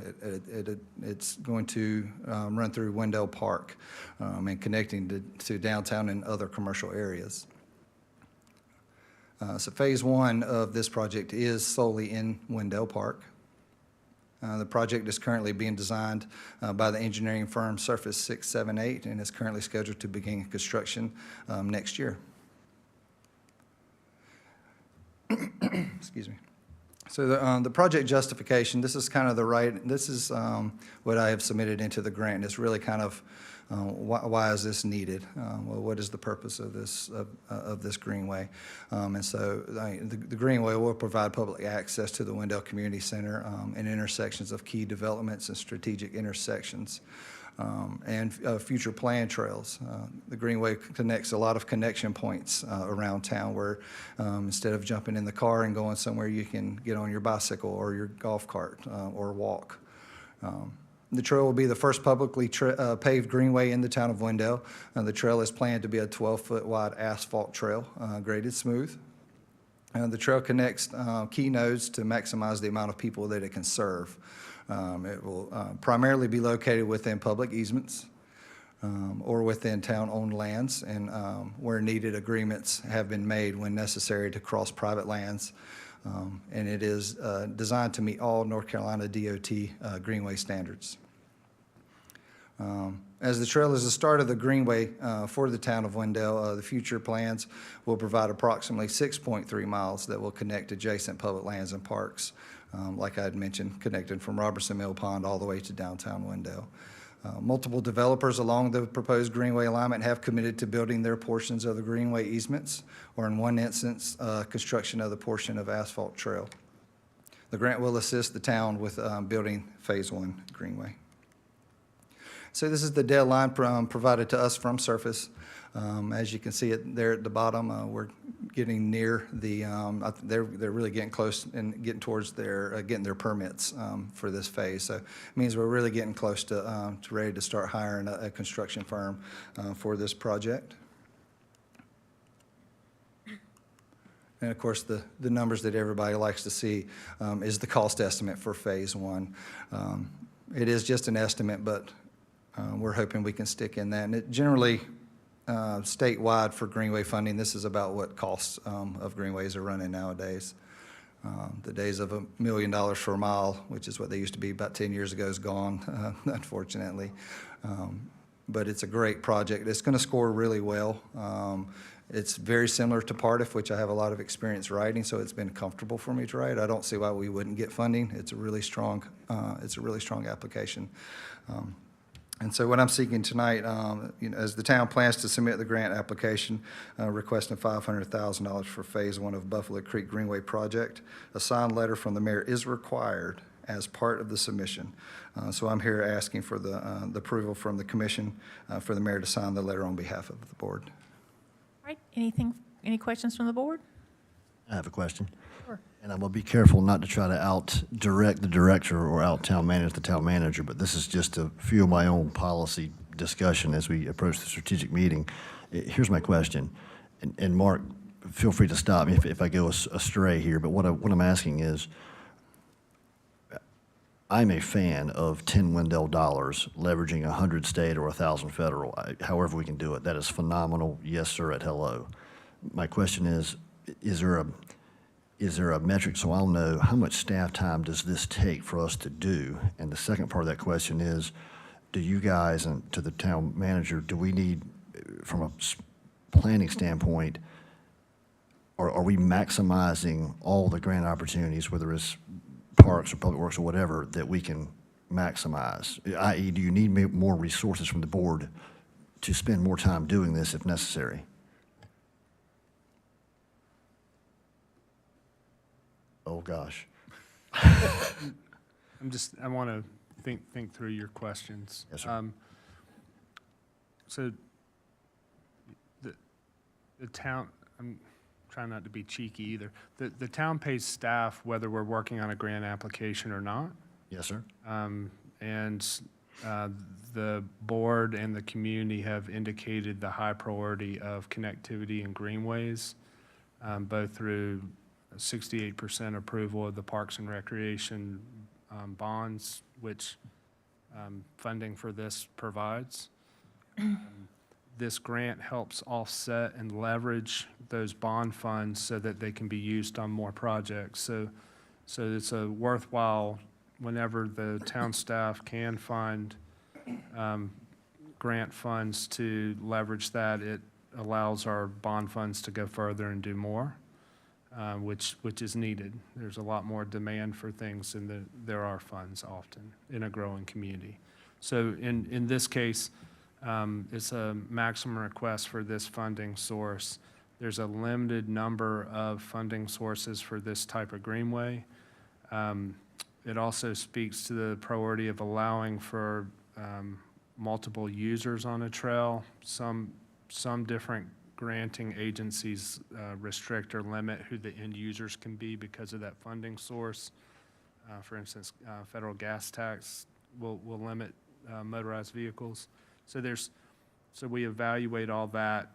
L: It's going to run through Wendell Park and connecting to downtown and other commercial areas. So phase 1 of this project is solely in Wendell Park. The project is currently being designed by the engineering firm Surface 678 and is currently scheduled to begin construction next year. Excuse me. So the project justification, this is kind of this is what I have submitted into the grant. It's really kind of why is this needed? Well, what is the purpose of this greenway? And so the greenway will provide public access to the Wendell Community Center and intersections of key developments and strategic intersections. And future plan trails. The Greenway connects a lot of connection points around town where instead of jumping in the car and going somewhere, you can get on your bicycle or your golf cart or walk. The trail will be the first publicly paved greenway in the town of Wendell. The trail is planned to be a 12-foot wide asphalt trail, graded smooth. The trail connects key nodes to maximize the amount of people that it can serve. It will primarily be located within public easements or within town-owned lands, and where needed, agreements have been made when necessary to cross private lands. And it is designed to meet all North Carolina DOT Greenway standards. As the trail is the start of the greenway for the town of Wendell, the future plans will provide approximately 6.3 miles that will connect adjacent public lands and parks, like I had mentioned, connected from Robertson Mill Pond all the way to downtown Wendell. Multiple developers along the proposed greenway alignment have committed to building their portions of the greenway easements, or in one instance, construction of the portion of asphalt trail. The grant will assist the town with building Phase 1 greenway. So this is the deadline provided to us from Surface. As you can see it there at the bottom, we're getting near the, they're really getting close and getting towards getting their permits for this phase. So it means we're really getting close to ready to start hiring a construction firm for this project. And of course, the numbers that everybody likes to see is the cost estimate for Phase 1. It is just an estimate, but we're hoping we can stick in that. And it generally, statewide for greenway funding, this is about what costs of greenways are running nowadays. The days of $1 million for a mile, which is what they used to be about 10 years ago, is gone, unfortunately. But it's a great project. It's going to score really well. It's very similar to Pardiff, which I have a lot of experience writing, so it's been comfortable for me to write. I don't see why we wouldn't get funding. It's a really strong application. And so what I'm seeking tonight, as the town plans to submit the grant application requesting $500,000 for Phase 1 of Buffalo Creek Greenway project, a signed letter from the mayor is required as part of the submission. So I'm here asking for the approval from the commission for the mayor to sign the letter on behalf of the board.
A: All right, any questions from the board?
J: I have a question.
A: Sure.
J: And I'm going to be careful not to try to out-direct the director or out-town manage the town manager, but this is just to fuel my own policy discussion as we approach the strategic meeting. Here's my question, and Mark, feel free to stop me if I go astray here, but what I'm asking is, I'm a fan of 10 Wendell dollars leveraging 100 state or 1,000 federal, however we can do it. That is phenomenal. Yes, sir, at hello. My question is there a metric so I'll know how much staff time does this take for us to do? And the second part of that question is, do you guys, and to the town manager, do we need, from a planning standpoint, are we maximizing all the grant opportunities, whether it's parks or public works or whatever, that we can maximize? I.e., do you need more resources from the board to spend more time doing this if necessary? Oh, gosh.
G: I want to think through your questions.
J: Yes, sir.
G: So the town, I'm trying not to be cheeky either. The town pays staff whether we're working on a grant application or not.
J: Yes, sir.
G: And the board and the community have indicated the high priority of connectivity and greenways, both through 68% approval of the Parks and Recreation bonds, which funding for this provides. This grant helps offset and leverage those bond funds so that they can be used on more projects. So it's a worthwhile, whenever the town staff can find grant funds to leverage that, it allows our bond funds to go further and do more. Which is needed. There's a lot more demand for things than there are funds often in a growing community. So in this case, it's a maximum request for this funding source. There's a limited number of funding sources for this type of greenway. It also speaks to the priority of allowing for multiple users on a trail. Some different granting agencies restrict or limit who the end users can be because of that funding source. For instance, federal gas tax will limit motorized vehicles. So we evaluate all that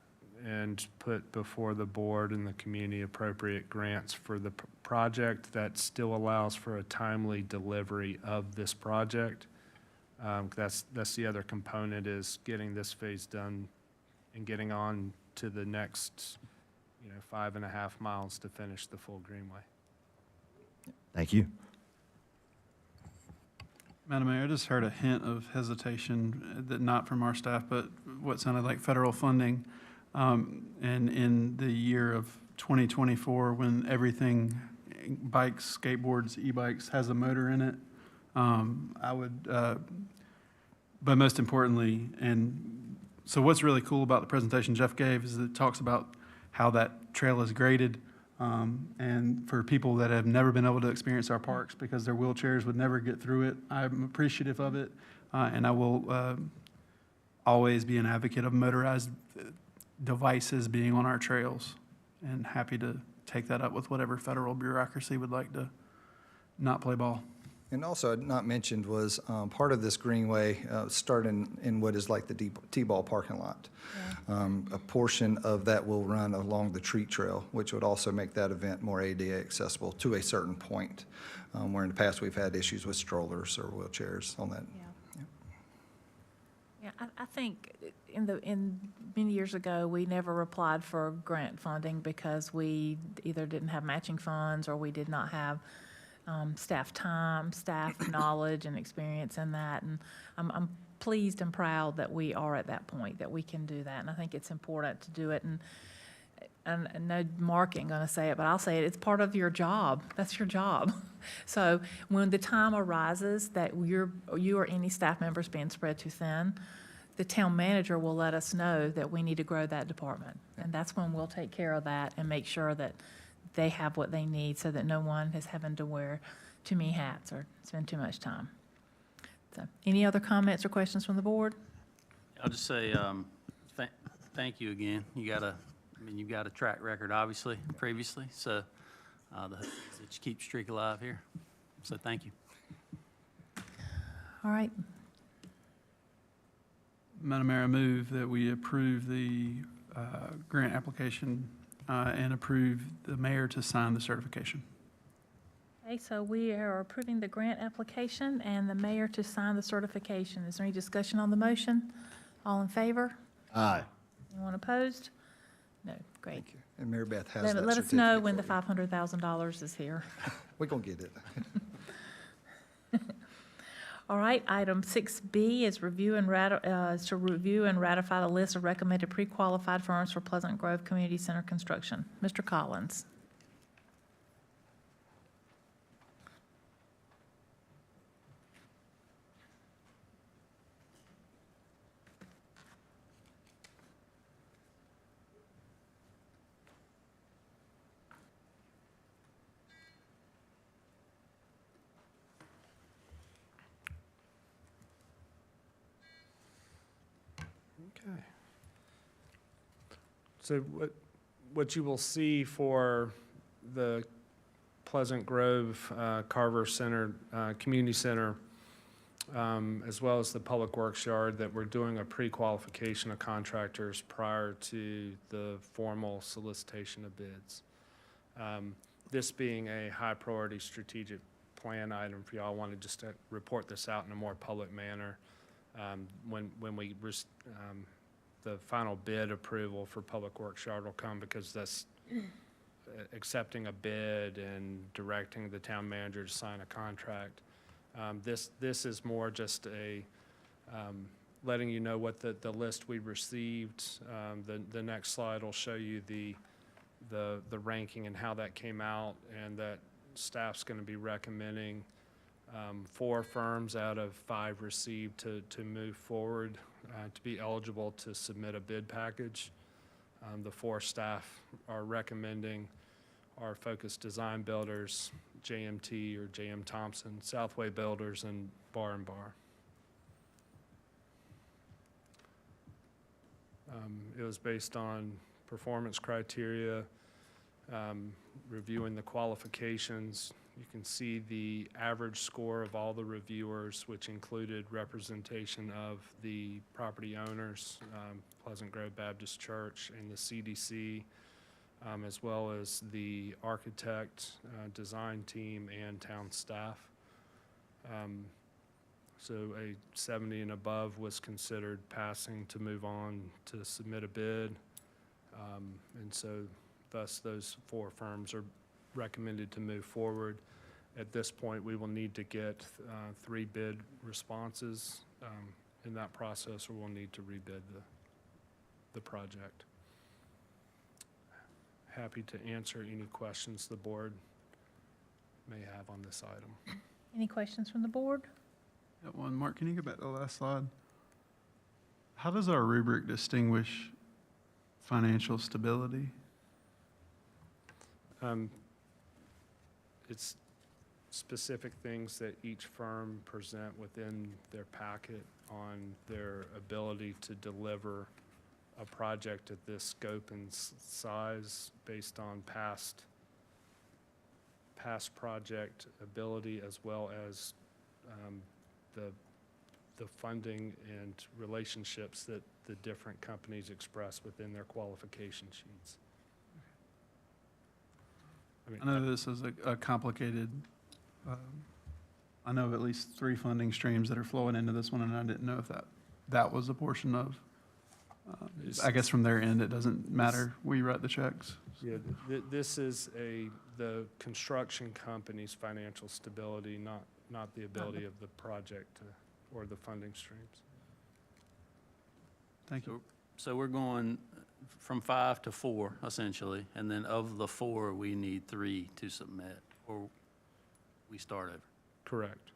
G: and put before the board and the community appropriate grants for the project that still allows for a timely delivery of this project. That's the other component, is getting this phase done and getting on to the next, 5.5 miles to finish the full greenway.
J: Thank you.
F: Madam Mayor, I just heard a hint of hesitation, that not from our staff, but what sounded like federal funding. And in the year of 2024, when everything, bikes, skateboards, e-bikes, has a motor in it, I would, but most importantly, and so what's really cool about the presentation Jeff gave is that it talks about how that trail is graded, and for people that have never been able to experience our parks because their wheelchairs would never get through it, I'm appreciative of it, and I will always be an advocate of motorized devices being on our trails, and happy to take that up with whatever federal bureaucracy would like to not play ball.
L: And also not mentioned was part of this greenway starting in what is like the T-ball parking lot.
A: Yeah.
L: A portion of that will run along the treat trail, which would also make that event more ADA accessible to a certain point, where in the past we've had issues with strollers or wheelchairs on that.
A: Yeah, I think in many years ago, we never applied for grant funding because we either didn't have matching funds or we did not have staff time, staff knowledge and experience in that. And I'm pleased and proud that we are at that point, that we can do that. And I think it's important to do it. And and no Mark ain't gonna say it, but I'll say it, it's part of your job. That's your job. So when the time arises that you or any staff members being spread too thin, the town manager will let us know that we need to grow that department. And that's when we'll take care of that and make sure that they have what they need so that no one is having to wear too many hats or spend too much time. So, any other comments or questions from the board?
M: I'll just say, thank you again. You've got a track record, obviously, previously, so, the hope is that you keep streak alive here. So thank you.
A: All right,
F: Madam Mayor, I move that we approve the grant application and approve the mayor to sign the certification.
A: okay, so we are approving the grant application and the mayor to sign the certification. Is there any discussion on the motion? All in favor?
J: Aye.
A: Anyone opposed? No, great.
L: And Mary Beth has that
A: Let us know
L: certificate
A: when the
L: for you.
A: $500,000 is here.
L: We're going to get it.
A: All right, item 6B is to review and ratify the list of recommended pre-qualified firms for Pleasant Grove Community Center construction. Mr. Collins.
G: Okay. So what you will see for the Pleasant Grove Carver Center, Community Center, as well as the Public Works Yard, that we're doing a pre-qualification of contractors prior to the formal solicitation of bids. This being a high-priority strategic plan item for y'all, I wanted just to report this out in a more public manner. When the final bid approval for Public Works Yard will come, because that's accepting a bid and directing the town manager to sign a contract. This is more just a letting you know what the list we received. The next slide will show you the ranking and how that came out, and that staff's going to be recommending 4 firms out of 5 received to move forward, to be eligible to submit a bid package. The 4 staff are recommending are Focus Design Builders, JMT or JM Thompson, Southway Builders, and Bar and Bar. It was based on performance criteria, reviewing the qualifications. You can see the average score of all the reviewers, which included representation of the property owners, Pleasant Grove Baptist Church, and the CDC, as well as the architect, design team, and town staff. So a 70 and above was considered passing to move on to submit a bid. And so thus those 4 firms are recommended to move forward. At this point, we will need to get 3 bid responses in that process, or we'll need to rebid the project. Happy to answer any questions the board may have on this item.
A: Any questions from the board?
F: Got one. Mark, can you go back to the last slide? How does our rubric distinguish financial stability?
G: It's specific things that each firm present within their packet on their ability to deliver a project at this scope and size based on past project ability, as well as the funding and relationships that the different companies express within their qualification sheets.
F: I know this is a complicated, I know of at least 3 funding streams that are flowing into this one, and I didn't know if that was a portion of, I guess from their end, it doesn't matter, we write the checks.
G: Yeah, this is the construction company's financial stability, not the ability of the project or the funding streams.
F: Thank you.
M: So we're going from 5 to 4, essentially, and then of the 4, we need 3 to submit, or we start over.
G: Correct.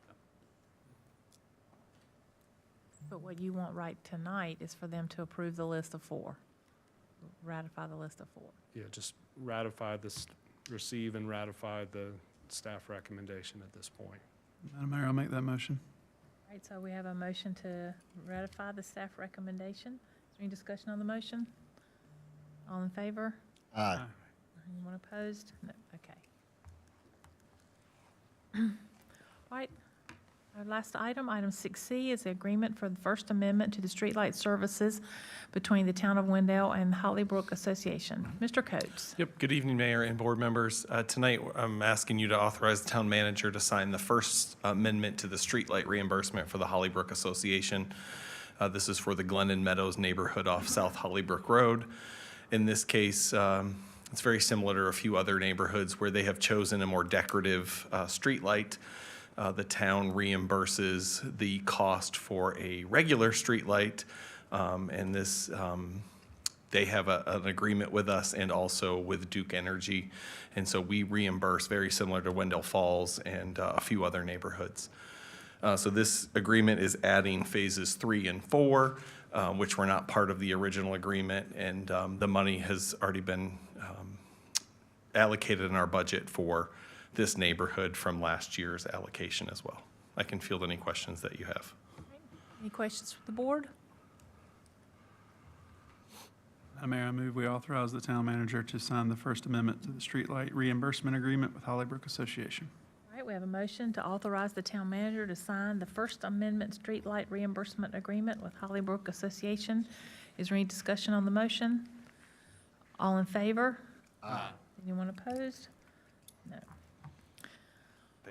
A: But what you want right tonight is for them to approve the list of 4, ratify the list of 4.
G: Yeah, just ratify this, receive and ratify the staff recommendation at this point.
F: Madam Mayor, I'll make that motion.
A: All right, so we have a motion to ratify the staff recommendation. Is there any discussion on the motion? All in favor?
J: Aye.
A: Anyone opposed? No, okay. All right, our last item, item 6C, is the agreement for the First Amendment to the streetlight services between the Town of Wendell and Hollybrook Association. Mr. Coates.
N: Yep, good evening, Mayor and board members. Tonight, I'm asking you to authorize the town manager to sign the First Amendment to the streetlight reimbursement for the Hollybrook Association. This is for the Glendon Meadows neighborhood off South Hollybrook Road. In this case, it's very similar to a few other neighborhoods where they have chosen a more decorative streetlight. The town reimburses the cost for a regular streetlight, and this, they have an agreement with us and also with Duke Energy. And so we reimburse, very similar to Wendell Falls and a few other neighborhoods. So this agreement is adding phases 3 and 4, which were not part of the original agreement, and the money has already been allocated in our budget for this neighborhood from last year's allocation as well. I can field any questions that you have.
A: Any questions from the board?
F: Madam Mayor, I move we authorize the town manager to sign the First Amendment to the streetlight reimbursement agreement with Hollybrook Association.
A: All right, we have a motion to authorize the town manager to sign the First Amendment streetlight reimbursement agreement with Hollybrook Association. Is there any discussion on the motion? All in favor?
J: Aye.
A: Anyone opposed? No.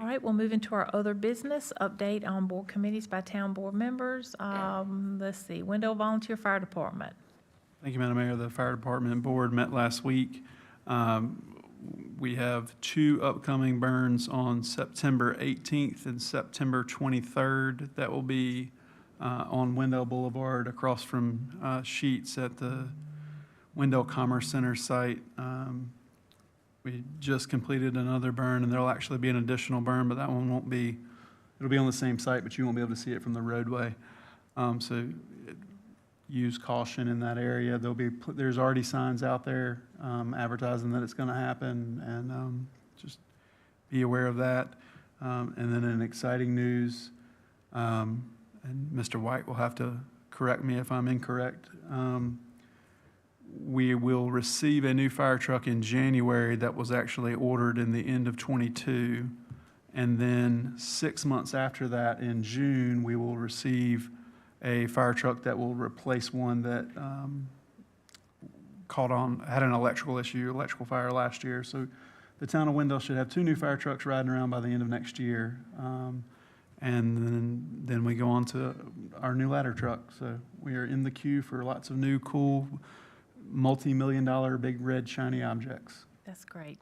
A: All right, we'll move into our other business, update on board committees by town board members. Let's see, Wendell Volunteer Fire Department.
F: Thank you, Madam Mayor. The Fire Department Board met last week. We have 2 upcoming burns on September 18th and September 23rd. That will be on Wendell Boulevard across from Sheets at the Wendell Commerce Center site. We just completed another burn, and there'll actually be an additional burn, but that one won't be, it'll be on the same site, but you won't be able to see it from the roadway. So use caution in that area. There's already signs out there advertising that it's going to happen, and just be aware of that. And then in exciting news, and Mr. White will have to correct me if I'm incorrect, we will receive a new fire truck in January that was actually ordered in the end of '22. And then 6 months after that, in June, we will receive a fire truck that will replace one that had an electrical fire last year. So the town of Wendell should have 2 new fire trucks riding around by the end of next year. And then we go on to our new ladder truck. So we are in the queue for lots of new, cool, multi-million-dollar, big, red, shiny objects.
A: That's great.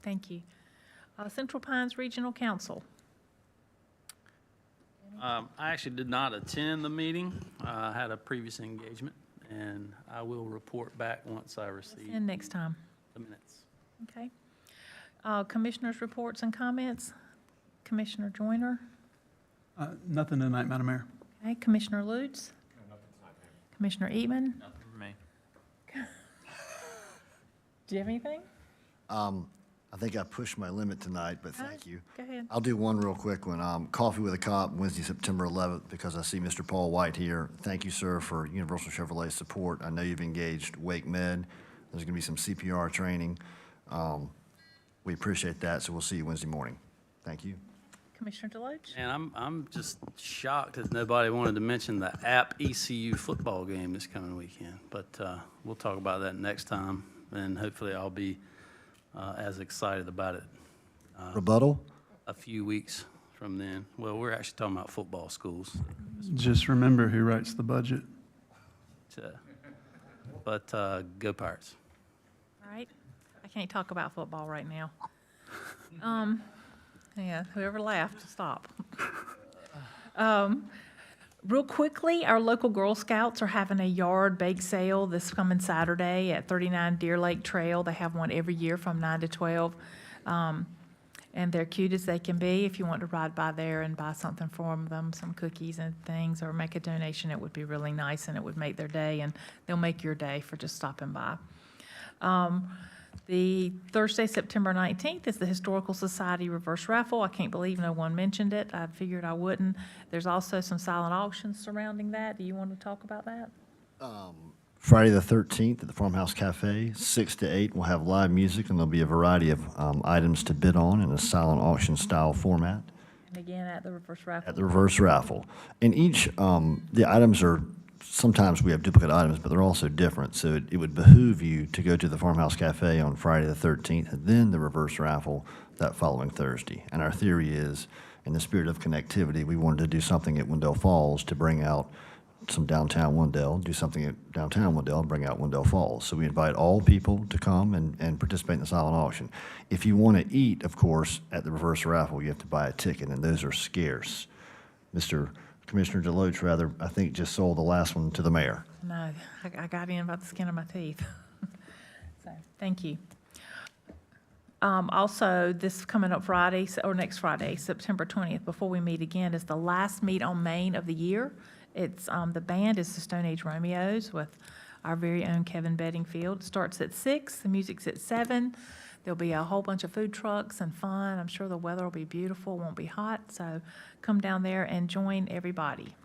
A: Thank you. Central Pines Regional Council.
M: I actually did not attend the meeting. I had a previous engagement, and I will report back once I receive
A: And next time.
M: the minutes.
A: Okay. Commissioners' reports and comments. Commissioner Joyner.
F: Nothing tonight, Madam Mayor.
A: Okay. Commissioner Lutz. Commissioner Eatman.
I: Nothing for me.
A: Do you have anything?
J: I think I pushed my limit tonight, but thank you.
A: Go ahead.
J: I'll do one real quick one. Coffee with a Cop, Wednesday, September 11th, because I see Mr. Paul White here. Thank you, sir, for Universal Chevrolet support. I know you've engaged Wake Med. There's going to be some CPR training. We appreciate that, so we'll see you Wednesday morning. Thank you.
A: Commissioner Deloach.
M: And I'm just shocked that nobody wanted to mention the App ECU football game this coming weekend. But we'll talk about that next time, and hopefully I'll be as excited about it
J: Rebuttal?
M: a few weeks from then. Well, we're actually talking about football schools.
F: Just remember who writes the budget.
M: But go Pirates.
A: All right. I can't talk about football right now. Yeah, whoever laughed, stop. Real quickly, our local Girl Scouts are having a yard bake sale this coming Saturday at 39 Deer Lake Trail. They have one every year from 9 to 12. And they're cute as they can be. If you want to ride by there and buy something for them, some cookies and things, or make a donation, it would be really nice, and it would make their day, and they'll make your day for just stopping by. The Thursday, September 19th is the Historical Society Reverse Raffle. I can't believe no one mentioned it. I figured I wouldn't. There's also some silent auctions surrounding that. Do you want to talk about that?
J: Friday the 13th at the Farmhouse Cafe, 6 to 8, we'll have live music, and there'll be a variety of items to bid on in a silent auction style format
A: And again, at the Reverse Raffle.
J: at the reverse raffle. And each, the items are, sometimes we have duplicate items, but they're also different. So it would behoove you to go to the Farmhouse Cafe on Friday the 13th and then the reverse raffle that following Thursday. And our theory is, in the spirit of connectivity, we wanted to do something at Wendell Falls to bring out some downtown Wendell, do something at downtown Wendell, and bring out Wendell Falls. So we invite all people to come and participate in the silent auction. If you want to eat, of course, at the reverse raffle, you have to buy a ticket, and those are scarce. Mr. Commissioner Deloach, rather, I think, just sold the last one to the mayor.
A: No, I got in by the skin of my teeth. So, thank you. Also, this coming up Friday, or next Friday, September 20th, before we meet again, is the last meet on Main of the year. It's, the band is the Stone Age Romeos with our very own Kevin Bedingfield. It starts at 6, the music's at 7. There'll be a whole bunch of food trucks and fun. I'm sure the weather will be beautiful, won't be hot, so come down there and join everybody.